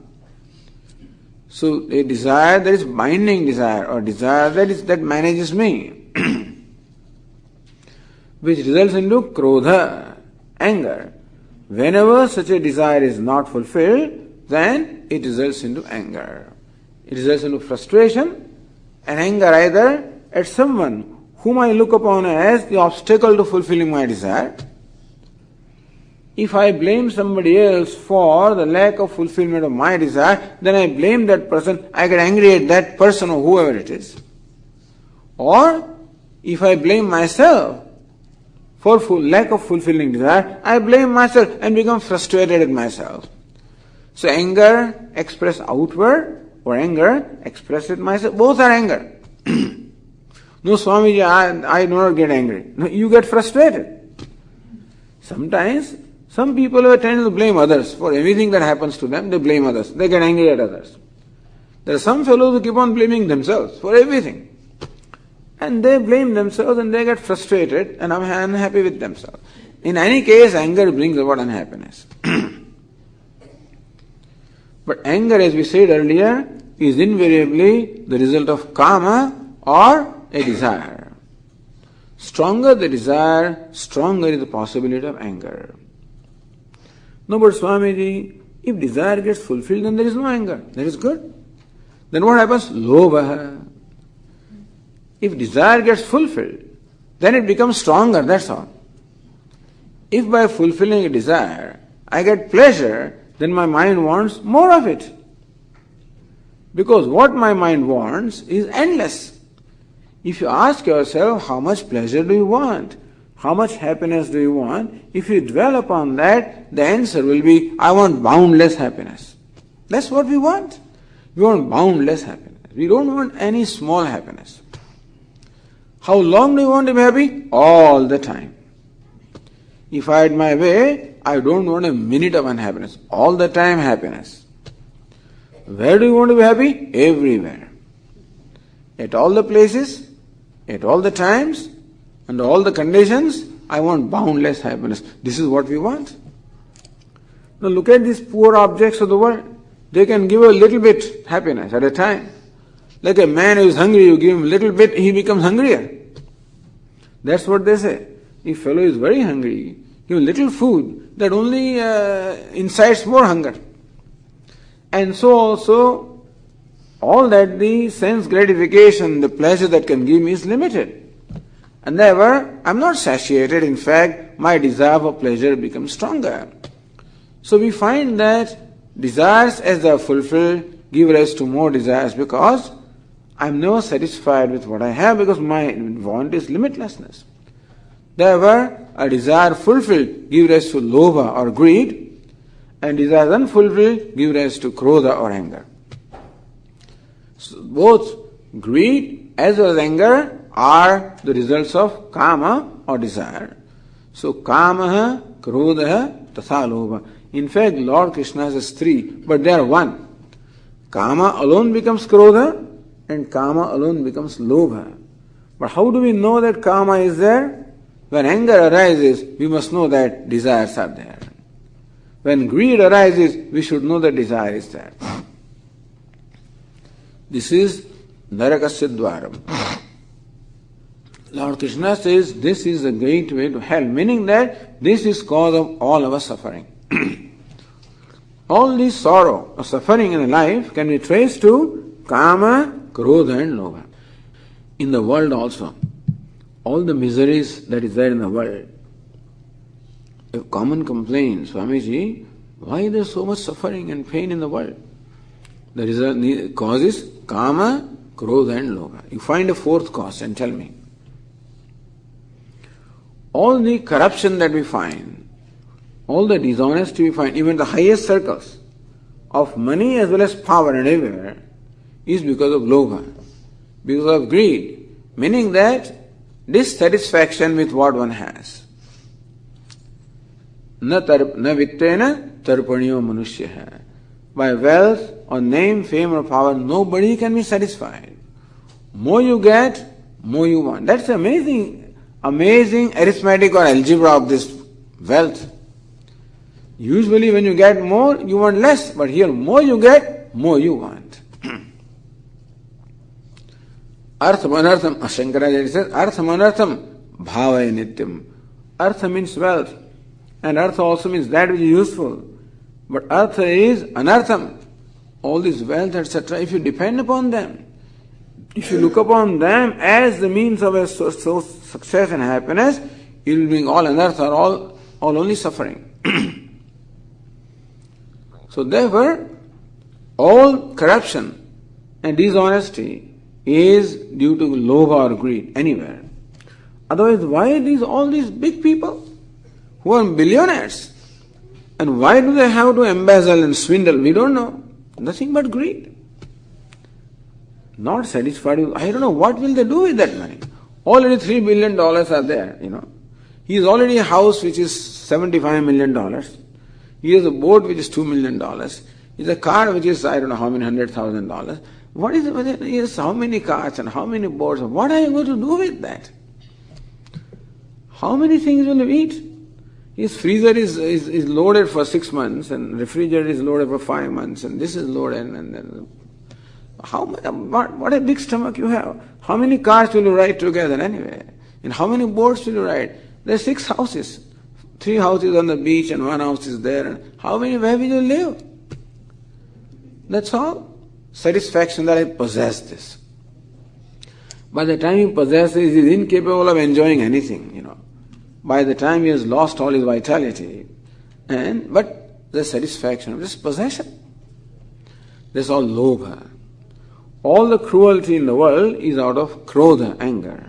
So a desire that is binding desire, or desire that manages me, which results into Krodha, anger. Whenever such a desire is not fulfilled, then it results into anger. It results into frustration and anger either at someone whom I look upon as the obstacle to fulfilling my desire. If I blame somebody else for the lack of fulfillment of my desire, then I blame that person, I get angry at that person or whoever it is. Or if I blame myself for lack of fulfilling desire, I blame myself and become frustrated at myself. So anger expressed outward, or anger expressed it myself, both are anger. No, Swamiji, I do not get angry. No, you get frustrated. Sometimes, some people have a tendency to blame others. For everything that happens to them, they blame others. They get angry at others. There are some fellows who keep on blaming themselves for everything. And they blame themselves and they get frustrated and are unhappy with themselves. In any case, anger brings about unhappiness. But anger, as we said earlier, is invariably the result of Kama or a desire. Stronger the desire, stronger is the possibility of anger. No, but Swamiji, if desire gets fulfilled, then there is no anger. That is good. Then what happens? Lobha. If desire gets fulfilled, then it becomes stronger, that's all. If by fulfilling a desire, I get pleasure, then my mind wants more of it. Because what my mind wants is endless. If you ask yourself, how much pleasure do you want? How much happiness do you want? If you dwell upon that, the answer will be, I want boundless happiness. That's what we want. We want boundless happiness. We don't want any small happiness. How long do you want to be happy? All the time. If I had my way, I don't want a minute of unhappiness. All the time happiness. Where do you want to be happy? Everywhere. At all the places, at all the times, under all the conditions, I want boundless happiness. This is what we want. Now look at these poor objects of the world. They can give a little bit happiness at a time. Like a man who is hungry, you give him a little bit, he becomes hungrier. That's what they say. If a fellow is very hungry, give him little food, that only incites more hunger. And so also, all that the sense gratification, the pleasure that can give me is limited. And therefore, I am not satiated. In fact, my desire for pleasure becomes stronger. So we find that desires, as they are fulfilled, give rise to more desires because I am never satisfied with what I have because my want is limitlessness. Therefore, a desire fulfilled gives rise to lobha or greed, and desires unfulfilled give rise to krodha or anger. So both greed as well as anger are the results of kama or desire. So kamaha, krodha, tatha lobha. In fact, Lord Krishna says three, but they are one. Kama alone becomes krodha and kama alone becomes lobha. But how do we know that kama is there? When anger arises, we must know that desires are there. When greed arises, we should know that desire is there. This is narakasya dwaram. Lord Krishna says this is the gateway to hell, meaning that this is cause of all our suffering. All this sorrow or suffering in life can be traced to kama, krodha and lobha. In the world also, all the miseries that is there in the world, a common complaint, Swamiji, why there is so much suffering and pain in the world? There is a cause is kama, krodha and lobha. You find a fourth cause and tell me. All the corruption that we find, all the dishonesty we find, even the highest circles of money as well as power and everywhere, is because of lobha, because of greed, meaning that dissatisfaction with what one has. Na vittena tarpaniyo manushya. By wealth or name, fame or power, nobody can be satisfied. More you get, more you want. That's amazing arithmetic or algebra of this wealth. Usually when you get more, you want less, but here more you get, more you want. Artham anartham, Shankaracharya says, Artham anartham, bhavaya nityam. Artha means wealth, and artha also means that which is useful. But artha is anartham. All this wealth, etc., if you depend upon them, if you look upon them as the means of a success and happiness, it will bring all anartha, all only suffering. So therefore, all corruption and dishonesty is due to lobha or greed anywhere. Otherwise, why all these big people who are billionaires? And why do they have to embezzle and swindle? We don't know. Nothing but greed. Not satisfied with, I don't know, what will they do with that money? Already $3 billion are there, He has already a house which is $75 million. He has a boat which is $2 million. He has a car which is, I don't know how many $100,000. What is it? He has how many cars and how many boats? What are you going to do with that? How many things will you eat? His freezer is loaded for 6 months and refrigerator is loaded for 5 months and this is loaded and then what a big stomach you have. How many cars will you ride together anyway? And how many boats will you ride? There are 6 houses. 3 houses on the beach and 1 house is there. And where will you live? That's all. Satisfaction that I possess this. By the time he possesses, he is incapable of enjoying anything, By the time he has lost all his vitality. But the satisfaction of this possession. This is all lobha. All the cruelty in the world is out of krodha, anger.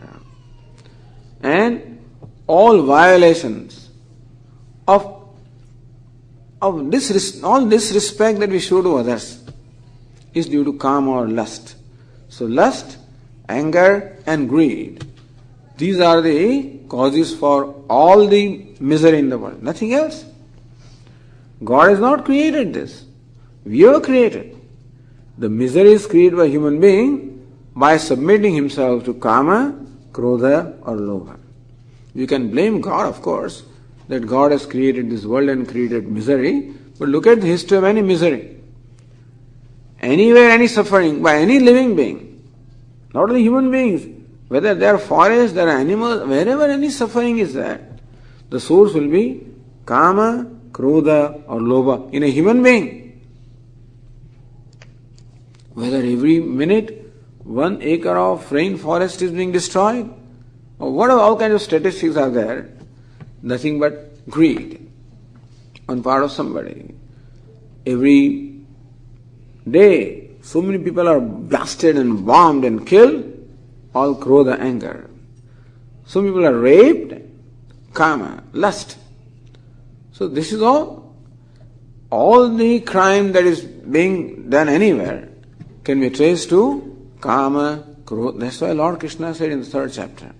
And all violations of all disrespect that we show to others is due to kama or lust. So lust, anger and greed. These are the causes for all the misery in the world. Nothing else. God has not created this. We have created. The misery is created by human being by submitting himself to kama, krodha or lobha. You can blame God, of course, that God has created this world and created misery, but look at the history of any misery. Anywhere, any suffering by any living being, not only human beings, whether they are forests, there are animals, wherever any suffering is there, the source will be kama, krodha or lobha in a human being. Whether every minute 1 acre of rainforest is being destroyed, or whatever, all kinds of statistics are there, nothing but greed on part of somebody. Every day, so many people are blasted and bombed and killed, all krodha, anger. Some people are raped, kama, lust. So this is all the crime that is being done anywhere can be traced to kama, krodha. That's why Lord Krishna said in the 3rd chapter,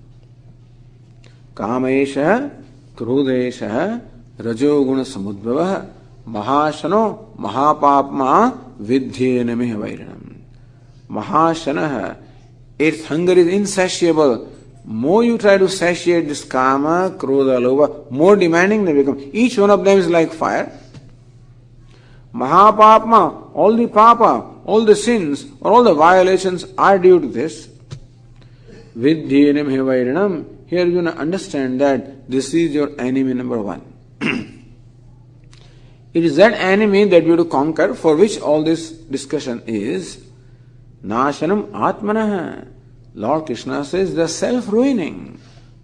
Kamesha, Krodesha, Rajoguna Samudbhava, Mahashano, Mahapapma, Vidhyena Mihavairanam. Mahashanaha, its hunger is insatiable, more you try to satiate this kama, krodha, lobha, more demanding they become. Each one of them is like fire. Mahapapma, all the papa, all the sins, or all the violations are due to this. Viddhinam hevairinam. Here you understand that this is your enemy number one. It is that enemy that we have to conquer, for which all this discussion is. Nashanam atmanaha. Lord Krishna says they are self-ruining.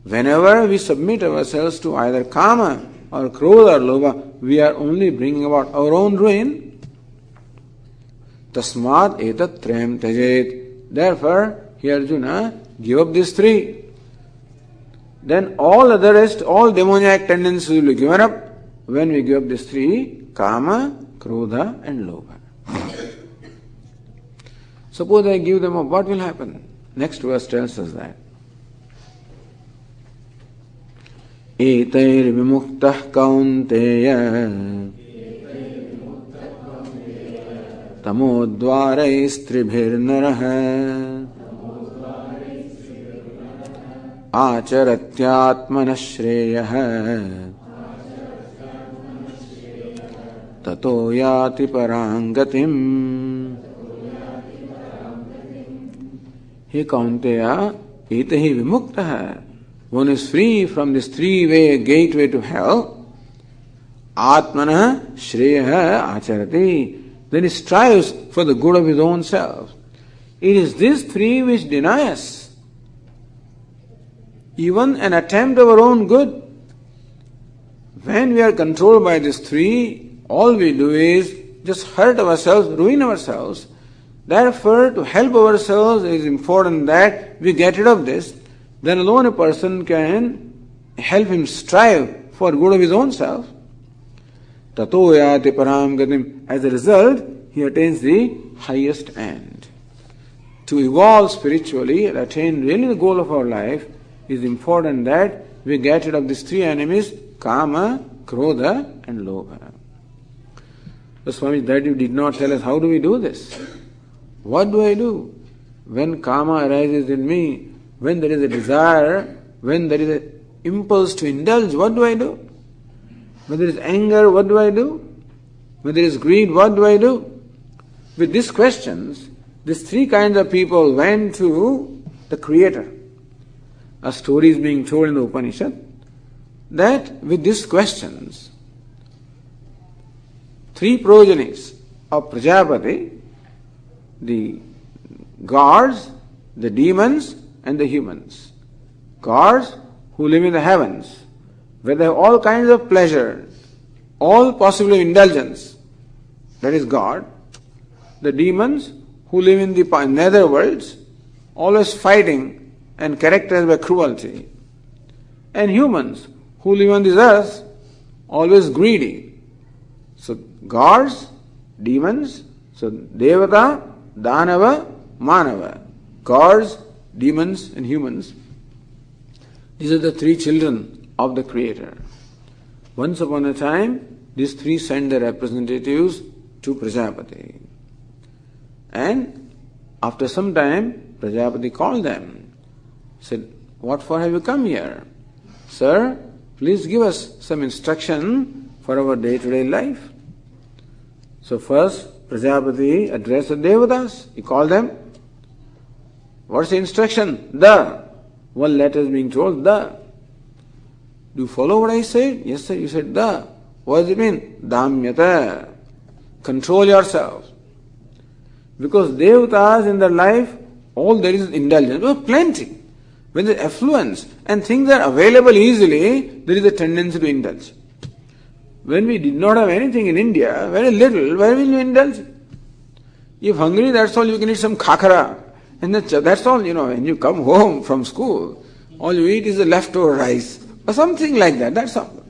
Whenever we submit ourselves to either kama or krodha or lobha, we are only bringing about our own ruin. Tasmad etat trayam tajet. Therefore, here Arjuna, give up these three. Then all other rest, all demoniac tendencies will be given up when we give up these three, kama, krodha and lobha. Suppose I give them up, what will happen? Next verse tells us that. Etair vimuktah kaunteya tamodvarais tribhirnaraha आचरत्यात्मनः श्रेयः ततो याति परां गतिम्. He Kaunteya, itahi vimuktah. One is free from this three-way gateway to hell. Atmanah shreya acharati. Then he strives for the good of his own self. It is these three which deny us even an attempt of our own good. When we are controlled by these three, all we do is just hurt ourselves, ruin ourselves. Therefore, to help ourselves, it is important that we get rid of this. Then alone a person can help him strive for good of his own self. Tato yati param gatim. As a result, he attains the highest end. To evolve spiritually and attain really the goal of our life, it is important that we get rid of these three enemies, kama, krodha and lobha. So Swami, that you did not tell us, how do we do this? What do I do? When kama arises in me, when there is a desire, when there is an impulse to indulge, what do I do? When there is anger, what do I do? When there is greed, what do I do? With these questions, these three kinds of people went to the Creator. A story is being told in the Upanishad that with these questions, three progenies of Prajapati, the gods, the demons and the humans. Gods who live in the heavens, where they have all kinds of pleasure, all possible indulgence, that is God. The demons who live in the nether worlds, always fighting and characterized by cruelty. And humans who live on this earth, always greedy. So gods, demons, so Devata, Danava, Manava. Gods, demons and humans. These are the three children of the Creator. Once upon a time, these three sent their representatives to Prajapati. And after some time, Prajapati called them. Said, what for have you come here? Sir, please give us some instruction for our day-to-day life. So first, Prajapati addressed the Devatas. He called them. What's the instruction? The. One letter is being told, the. Do you follow what I said? Yes, sir, you said the. What does it mean? Damyata. Control yourself. Because Devatas in their life, all there is indulgence. Well, plenty. When there is affluence and things are available easily, there is a tendency to indulge. When we did not have anything in India, very little, where will you indulge? If hungry, that's all, you can eat some khakara. And that's all, when you come home from school, all you eat is the leftover rice or something like that, that's all.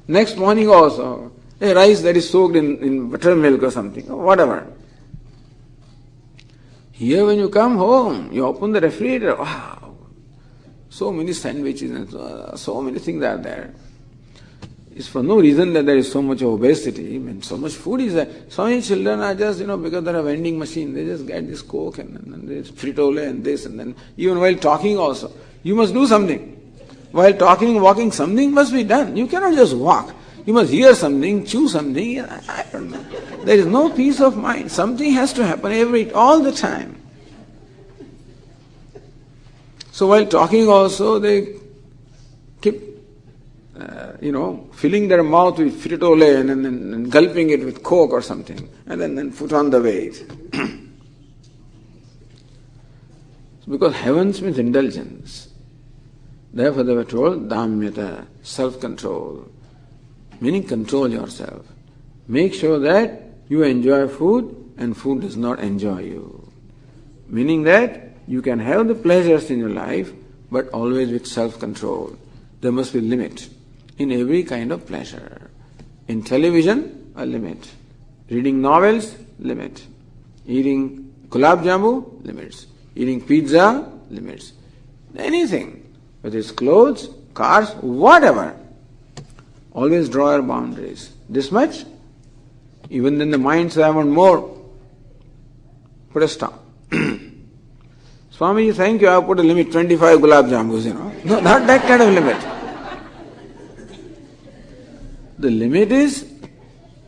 Next morning also, a rice that is soaked in buttermilk or something, or whatever. Here when you come home, you open the refrigerator, wow, so many sandwiches and so many things are there. It's for no reason that there is so much obesity. I mean, so much food is there. So many children are just, because there are vending machine, they just get this Coke and this Frito-Lay and this, and then even while talking also. You must do something. While talking, walking, something must be done. You cannot just walk. You must hear something, chew something. I don't know. There is no peace of mind. Something has to happen all the time. So while talking also, they keep, filling their mouth with Frito-Lay and then gulping it with Coke or something, and then put on the weight. Because heavens means indulgence. Therefore they were told, Dhamyata, self-control. Meaning control yourself. Make sure that you enjoy food and food does not enjoy you. Meaning that you can have the pleasures in your life, but always with self-control. There must be limit in every kind of pleasure. In television, a limit. Reading novels, limit. Eating gulab jamu, limits. Eating pizza, limits. Anything, whether it's clothes, cars, whatever. Always draw your boundaries. This much, even then the mind says, I want more. Put a stop. Swamiji, thank you, I have put a limit, 25 gulab jamus, No, not that kind of limit. The limit is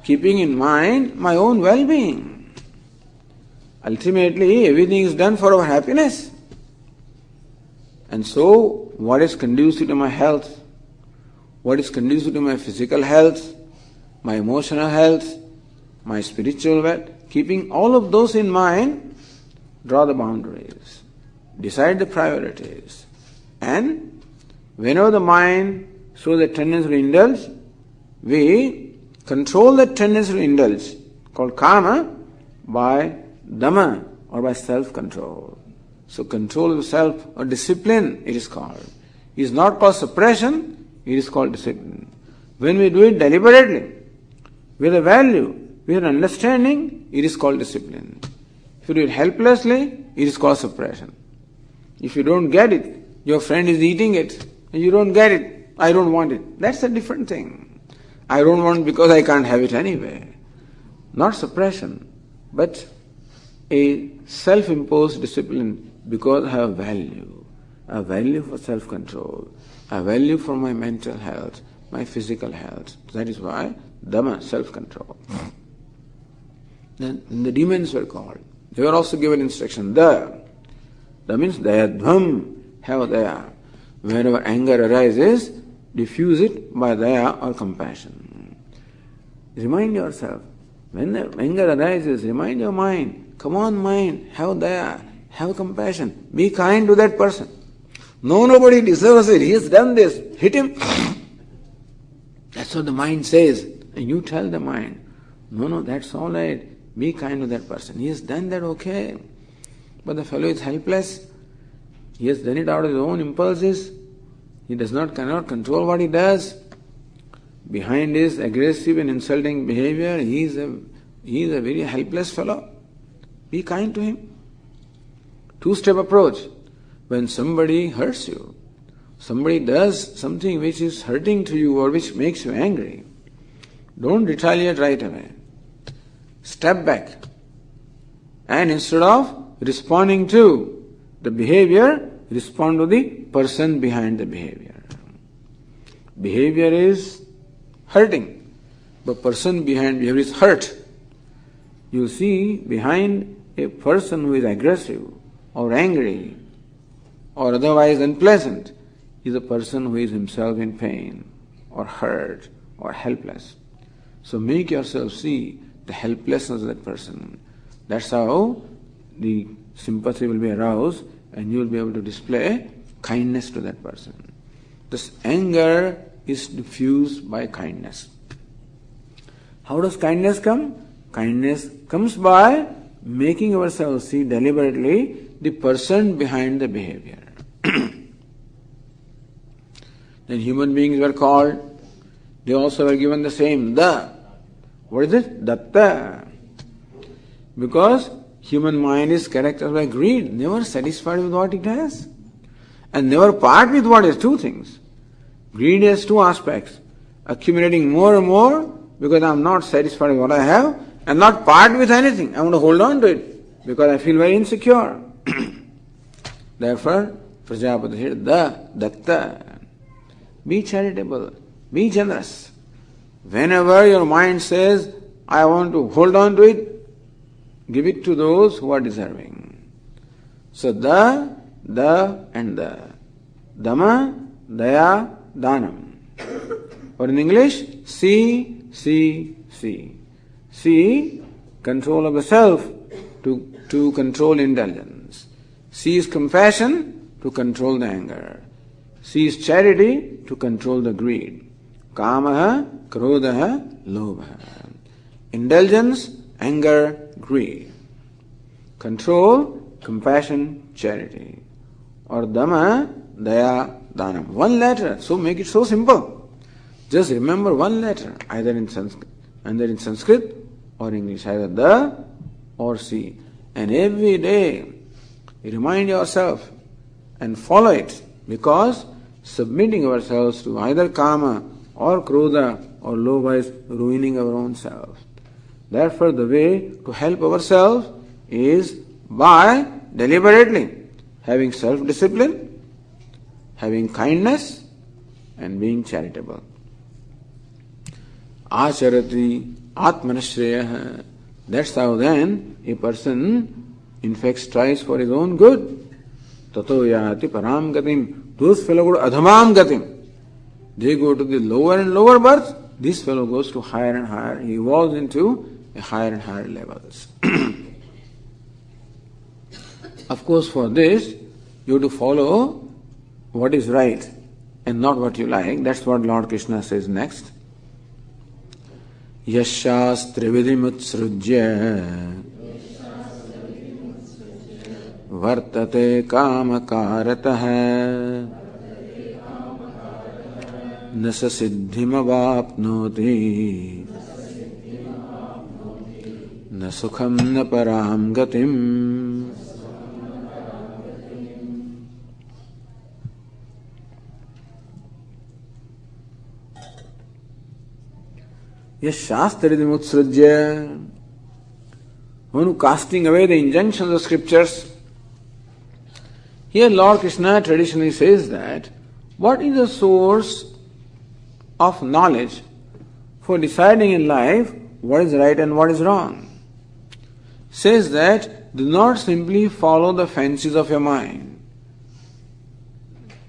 keeping in mind my own well-being. Ultimately, everything is done for our happiness. And so, what is conducive to my health? What is conducive to my physical health, my emotional health, my spiritual wealth? Keeping all of those in mind, draw the boundaries, decide the priorities. And whenever the mind shows a tendency to indulge, we control that tendency to indulge, called karma, by dhamma or by self-control. So control of self or discipline, it is called. It is not called suppression, it is called discipline. When we do it deliberately, with a value, with an understanding, it is called discipline. If you do it helplessly, it is called suppression. If you don't get it, your friend is eating it, and you don't get it, I don't want it. That's a different thing. I don't want it because I can't have it anyway. Not suppression, but a self-imposed discipline because I have a value for self-control, a value for my mental health, my physical health. That is why Dhamma, self-control. Then the demons were called. They were also given instruction. That means dayadvam, have daya. Whenever anger arises, diffuse it by daya or compassion. Remind yourself, when the anger arises, remind your mind, come on mind, have daya, have compassion, be kind to that person. No, nobody deserves it, he has done this, hit him. That's what the mind says. And you tell the mind, no, that's all right, be kind to that person. He has done that, okay. But the fellow is helpless. He has done it out of his own impulses. He cannot control what he does. Behind his aggressive and insulting behavior, he is a very helpless fellow. Be kind to him. Two-step approach. When somebody hurts you, somebody does something which is hurting to you or which makes you angry, don't retaliate right away. Step back. And instead of responding to the behavior, respond to the person behind the behavior. Behavior is hurting, but person behind behavior is hurt. You see, behind a person who is aggressive or angry or otherwise unpleasant is a person who is himself in pain or hurt or helpless. So make yourself see the helplessness of that person. That's how the sympathy will be aroused and you will be able to display kindness to that person. This anger is diffused by kindness. How does kindness come? Kindness comes by making ourselves see deliberately the person behind the behavior. Then human beings were called, they also were given the same, what is it? Datta. Because human mind is characterized by greed, never satisfied with what it has, and never part with what is. Two things. Greed has two aspects. accumulating more and more because I'm not satisfied with what I have and not part with anything. I want to hold on to it because I feel very insecure. Therefore, Prajapati said, Datta, be charitable, be generous. Whenever your mind says, I want to hold on to it, give it to those who are deserving. So and the. Dama, Daya, Danam. Or in English, see. See, control of the self to control indulgence. C is compassion to control the anger. C is charity to control the greed. Kamaha, krodhaha, lobha. Indulgence, anger, greed. Control, compassion, charity. Or Dama, Daya, Danam. One letter. So make it so simple. Just remember one letter, either in Sanskrit or English, either the or C. And every day you remind yourself and follow it, because submitting ourselves to either kama or krodha or lobha is ruining our own self. Therefore, the way to help ourselves is by deliberately having self-discipline, having kindness, and being charitable. Acharati atmanashreyah. That's how then a person in fact strives for his own good. Tato yati param gatim. Those fellow go to adhamam gatim. They go to the lower and lower birth. This fellow goes to higher and higher. He evolves into a higher and higher levels. Of course, for this, you have to follow what is right and not what you like. That's what Lord Krishna says next. Yashastra vidhimutsrujya vartate kamakaratah nasa siddhimavapnoti na sukham na param gatim. Yes, Shastra Mutsrujya. One who casting away the injunctions of scriptures. Here Lord Krishna traditionally says that what is the source of knowledge for deciding in life what is right and what is wrong? Says that do not simply follow the fancies of your mind.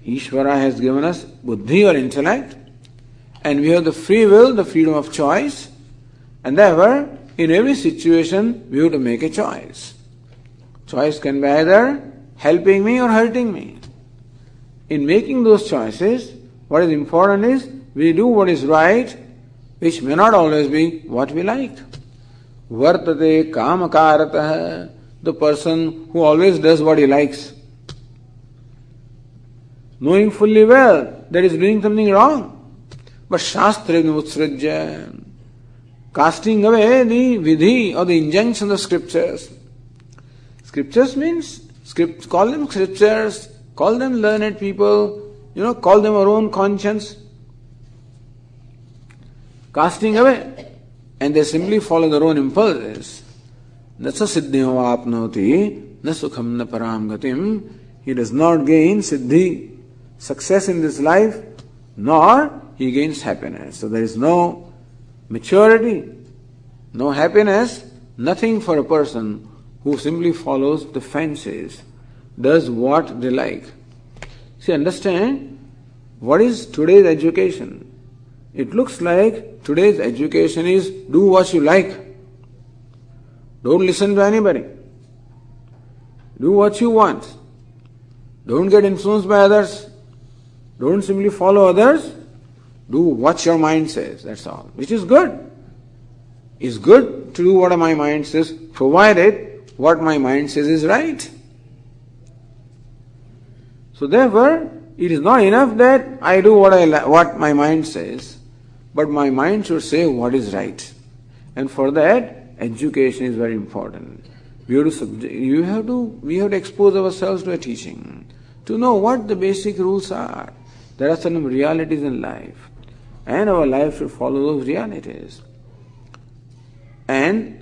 Ishvara has given us buddhi or intellect, and we have the free will, the freedom of choice, and therefore, in every situation, we have to make a choice. Choice can be either helping me or hurting me. In making those choices, what is important is we do what is right, which may not always be what we like. Vartate kamakaratah, the person who always does what he likes, knowing fully well that he is doing something wrong. But Shastra Mutsrujya, casting away the vidhi or the injunctions of scriptures. Scriptures means, call them scriptures, call them learned people, call them our own conscience. Casting away, and they simply follow their own impulses. Nasa siddhimavapnoti, na sukham na param gatim. He does not gain siddhi, success in this life, nor he gains happiness. So there is no maturity, no happiness, nothing for a person who simply follows the fancies, does what they like. See, understand what is today's education. It looks like today's education is do what you like. Don't listen to anybody. Do what you want. Don't get influenced by others. Don't simply follow others. Do what your mind says, that's all. Which is good. It's good to do what my mind says, provided what my mind says is right. So therefore, it is not enough that I do what my mind says, but my mind should say what is right. And for that, education is very important. We have to expose ourselves to a teaching, to know what the basic rules are. There are certain realities in life. and our life should follow those realities. And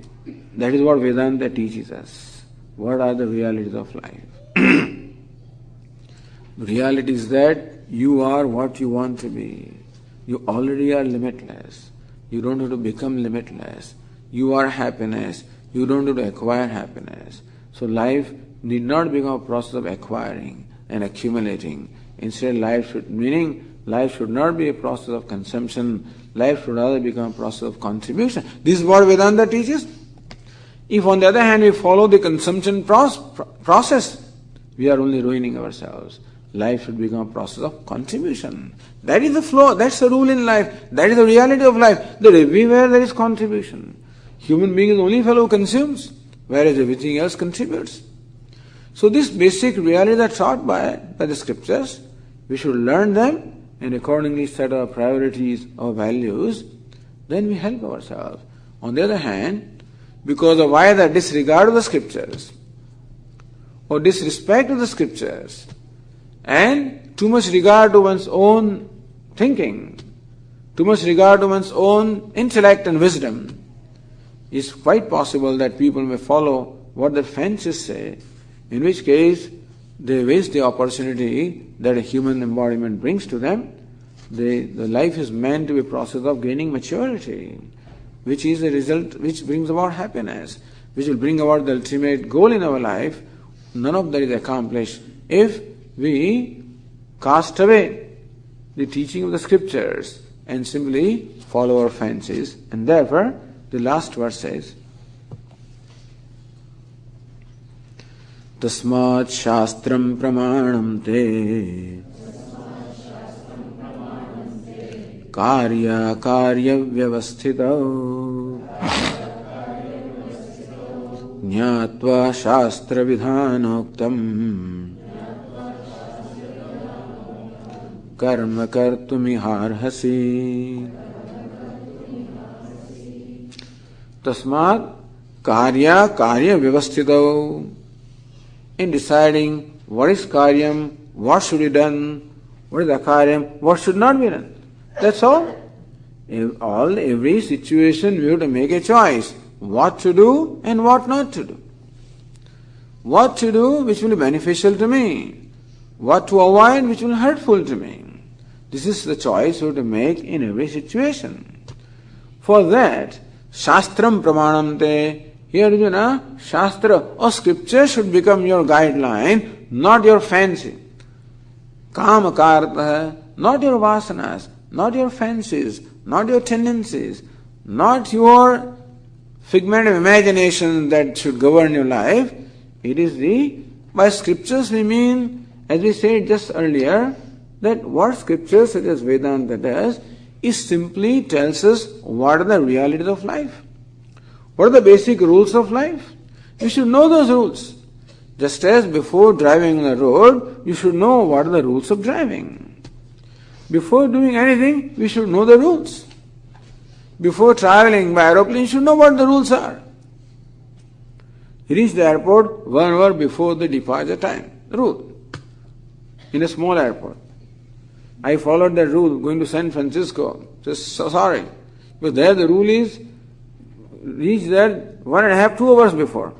that is what Vedanta teaches us. What are the realities of life? Reality is that you are what you want to be. You already are limitless. You don't have to become limitless. You are happiness. You don't have to acquire happiness. So life need not become a process of acquiring and accumulating. Instead, life should not be a process of consumption. Life should rather become a process of contribution. This is what Vedanta teaches. If on the other hand we follow the consumption process, we are only ruining ourselves. Life should become a process of contribution. That is the flow, that's the rule in life, that is the reality of life, that everywhere there is contribution. Human being is the only fellow who consumes, whereas everything else contributes. So these basic realities are taught by the scriptures. We should learn them and accordingly set our priorities, our values, then we help ourselves. On the other hand, because of either disregard of the scriptures or disrespect of the scriptures and too much regard to one's own thinking, too much regard to one's own intellect and wisdom, it's quite possible that people may follow what the fancies say, in which case they waste the opportunity that a human embodiment brings to them. The life is meant to be a process of gaining maturity, which is a result which brings about happiness, which will bring about the ultimate goal in our life. None of that is accomplished if we cast away the teaching of the scriptures and simply follow our fancies. And therefore, the last verse says, Tasmat Shastram Pramanam Te Karya Vyavasthita Jnatva Shastra Vidhanoktam Karma Kartumiharhasi. Tasmat Karya Vyavasthita. In deciding what is karyam, what should be done, what is akaryam, what should not be done. That's all. Every situation we have to make a choice. What to do and what not to do. What to do which will be beneficial to me. What to avoid which will be hurtful to me. This is the choice we have to make in every situation. For that, Shastram Pramanam Te. Here, Arjuna, Shastra or scripture should become your guideline, not your fancy. Kama karta, not your vasanas, not your fancies, not your tendencies, not your figment of imagination that should govern your life. It is by scriptures we mean, as we said just earlier, that what scripture such as Vedanta does is simply tells us what are the realities of life. What are the basic rules of life? You should know those rules. Just as before driving on the road, you should know what are the rules of driving. Before doing anything, we should know the rules. Before traveling by aeroplane, you should know what the rules are. You reach the airport 1 hour before the departure time. Rule. In a small airport. I followed that rule going to San Francisco. Just so sorry. Because there the rule is reach there 1.5, 2 hours before.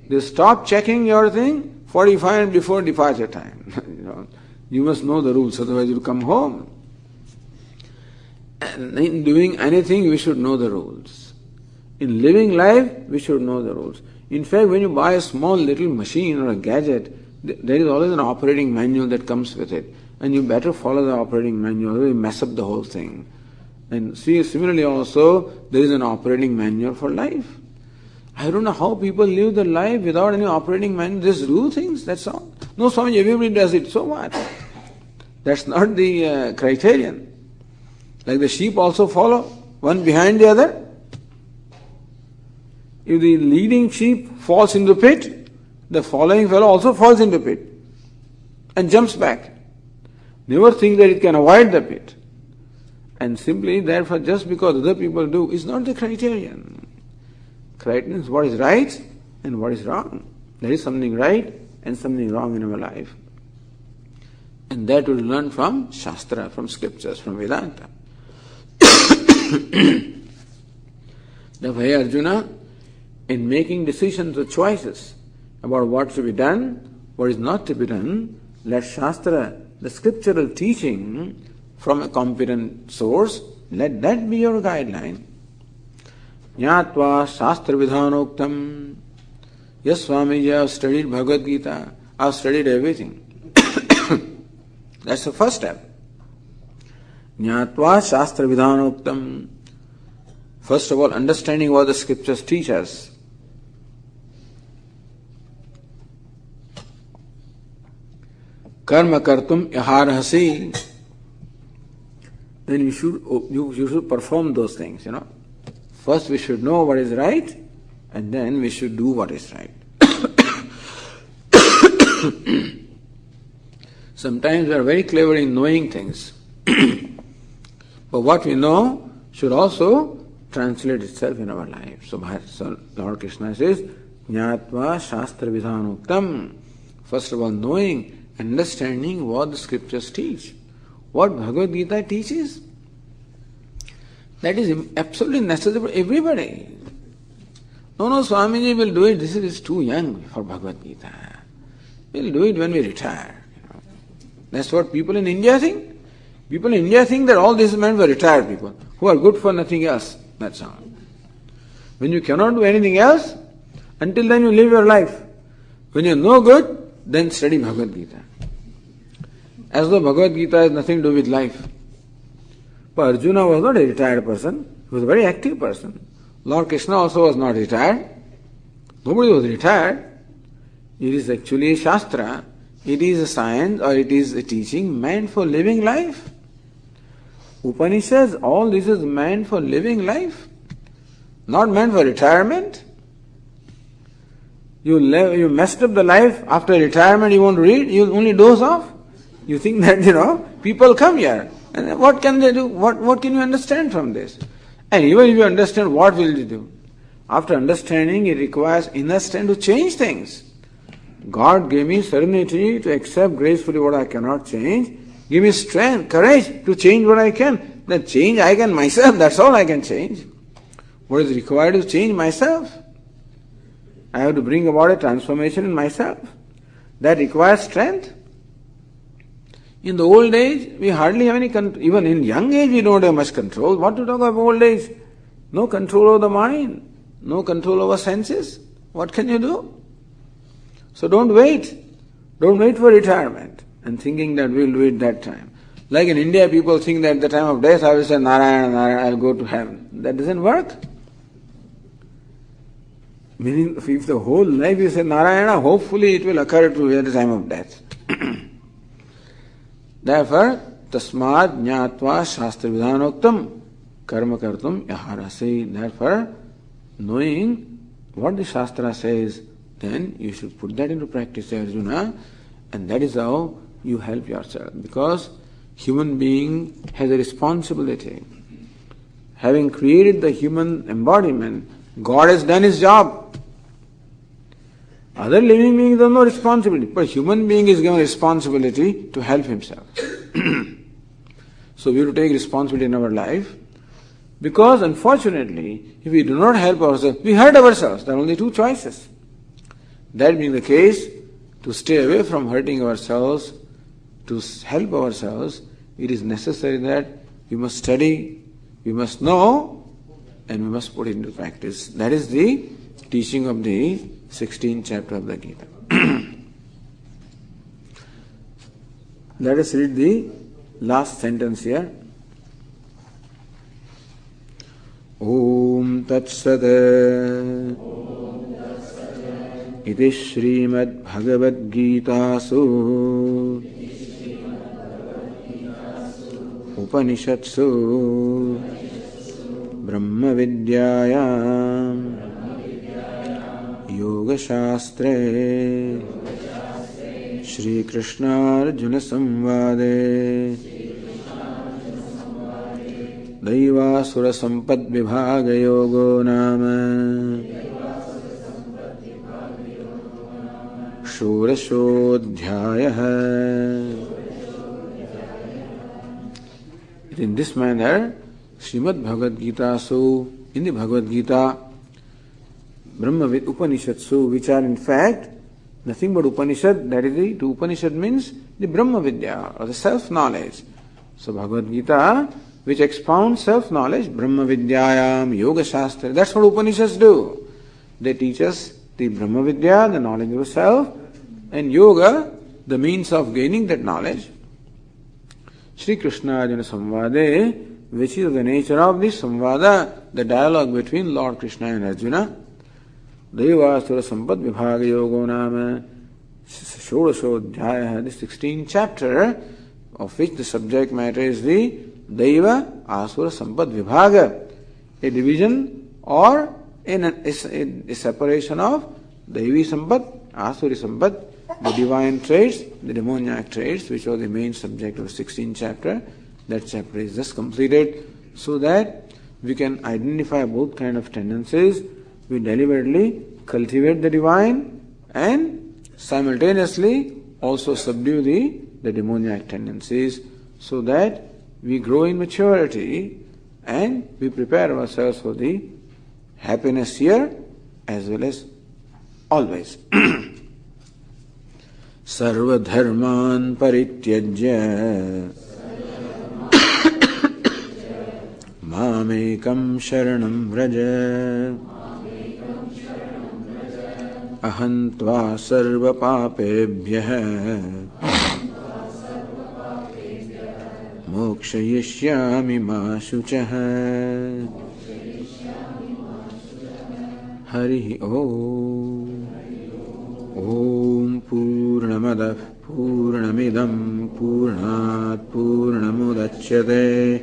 They stop checking your thing 45 minutes before departure time. You must know the rules, otherwise you'll come home. And in doing anything, we should know the rules. In living life, we should know the rules. In fact, when you buy a small little machine or a gadget, there is always an operating manual that comes with it. And you better follow the operating manual, or you mess up the whole thing. And see, similarly also, there is an operating manual for life. I don't know how people live their life without any operating manual. They just do things, that's all. No, Swami, everybody does it, so what? That's not the criterion. Like the sheep also follow, one behind the other. If the leading sheep falls into the pit, the following fellow also falls into the pit and jumps back. Never think that it can avoid the pit. And simply, therefore, just because other people do is not the criterion. Criterion is what is right and what is wrong. There is something right and something wrong in our life. And that will learn from Shastra, from scriptures, from Vedanta. Therefore, hey Arjuna, in making decisions or choices about what should be done, what is not to be done, let Shastra, the scriptural teaching from a competent source, let that be your guideline. Jnatva Shastra Vidhanoktam. Yes, Swamiji, I have studied Bhagavad Gītā. I have studied everything. That's the first step. Jnatva Shastra Vidhanoktam. First of all, understanding what the scriptures teach us. Karma kartum yaharhasi. Then you should perform those things, First we should know what is right, and then we should do what is right. Sometimes we are very clever in knowing things. But what we know should also translate itself in our life. So Lord Krishna says, Jnatva Shastra Vidhanuktam. First of all, knowing, understanding what the scriptures teach. What Bhagavad Gītā teaches. That is absolutely necessary for everybody. No, Swamiji will do it. This is too young for Bhagavad Gītā. We'll do it when we retire. That's what people in India think. People in India think that all this is meant for retired people who are good for nothing else. That's all. When you cannot do anything else, until then you live your life. When you are no good, then study Bhagavad Gītā. As though Bhagavad Gītā has nothing to do with life. But Arjuna was not a retired person. He was a very active person. Lord Krishna also was not retired. Nobody was retired. It is actually a Shastra. It is a science or it is a teaching meant for living life. Upanishads, all this is meant for living life. Not meant for retirement. You messed up the life after retirement, you won't read, you only doze off. You think that, people come here. And what can they do? What can you understand from this? And even if you understand, what will you do? After understanding, it requires inner strength to change things. God gave me serenity to accept gracefully what I cannot change. Give me strength, courage to change what I can. That change I can myself, that's all I can change. What is required to change myself? I have to bring about a transformation in myself. That requires strength. In the old age, we hardly have any control. Even in young age, we don't have much control. What to talk of old age? No control over the mind. No control over senses. What can you do? So don't wait. Don't wait for retirement and thinking that we'll do it that time. Like in India, people think that at the time of death, I will say, Narayana, Narayana, I'll go to heaven. That doesn't work. Meaning, if the whole life you say Narayana, hopefully it will occur to you at the time of death. Therefore, tasmad jnatva shastra vidhanoktam karma kartum yaharasi. Therefore, knowing what the Shastra says, then you should put that into practice, Arjuna, and that is how you help yourself. Because human being has a responsibility. Having created the human embodiment, God has done his job. Other living beings have no responsibility, but human being is given responsibility to help himself. So we have to take responsibility in our life, because unfortunately, if we do not help ourselves, we hurt ourselves. There are only two choices. That being the case, to stay away from hurting ourselves, to help ourselves, it is necessary that we must study, we must know, and we must put it into practice. That is the teaching of the 16th chapter of the Gītā. Let us read the last sentence here. Om Tat Sat Iti Śrīmad Bhagavad Gītāsu Upanishatsu Brahma Vidyāyām Yoga Shastre Shri Krishna Arjuna Samvade Daivasura Sampad Vibhaga Yogo Nama Shurashodhyaya that in this manner, Śrīmad Bhagavad Gītā, so in the Bhagavad Gīta, Brahmavid Upanishads, which are in fact nothing but Upanishad, that is the Upanishad means the Brahma Vidya or the self-knowledge. So Bhagavad Gīta, which expounds self-knowledge, Brahma Vidyayam, Yoga Shastra, that's what Upanishads do. They teach us the Brahma Vidya, the knowledge of self, and Yoga, the means of gaining that knowledge. Shri Krishna Arjuna Samvade, which is the nature of this Samvada, the dialogue between Lord Krishna and Arjuna. Devasura Sampad Vibhaga Yogo Nama Shodashodhyaya, the 16th chapter, of which the subject matter is the Deva Asura Sampad Vibhaga, a division or a separation of Devi Sampad, Asuri Sampad, the divine traits, the demoniac traits, which are the main subject of the 16th chapter. That chapter is just completed so that we can identify both kind of tendencies. We deliberately cultivate the divine and simultaneously also subdue the demoniac tendencies so that we grow in maturity and we prepare ourselves for the happiness here as well as always. Sarva dharman parityajya mamekam sharanam vraja aham tva sarva papebhyah mokshayishyami ma shuchah. Hari Om. Om Purnamadah Purnamidam Purnat Purnamudachyate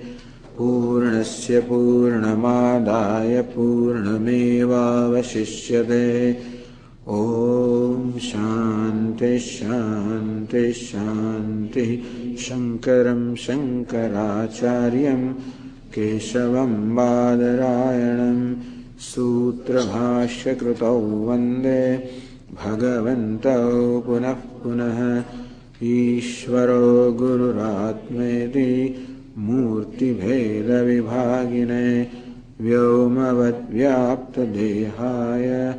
Purnasya Purnamadaya Purnamevavashishyate. Om Shanti Shanti Shanti. Shankaram Shankaracharyam Keshavam Badarayanam Sutra Bhashya Krutau Vande Bhagavantau Punah Punah. Ishvaro Gururatmeti Murti Bheda Vibhagine Vyomavad Vyapta Dehaya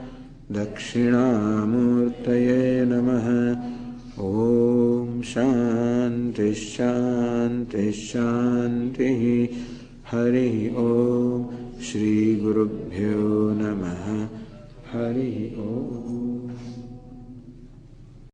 Dakshinamurtaye Namaha. Om Shanti Shanti Shanti. Hari Om. Shri Gurubhyo Namaha. Hari Om.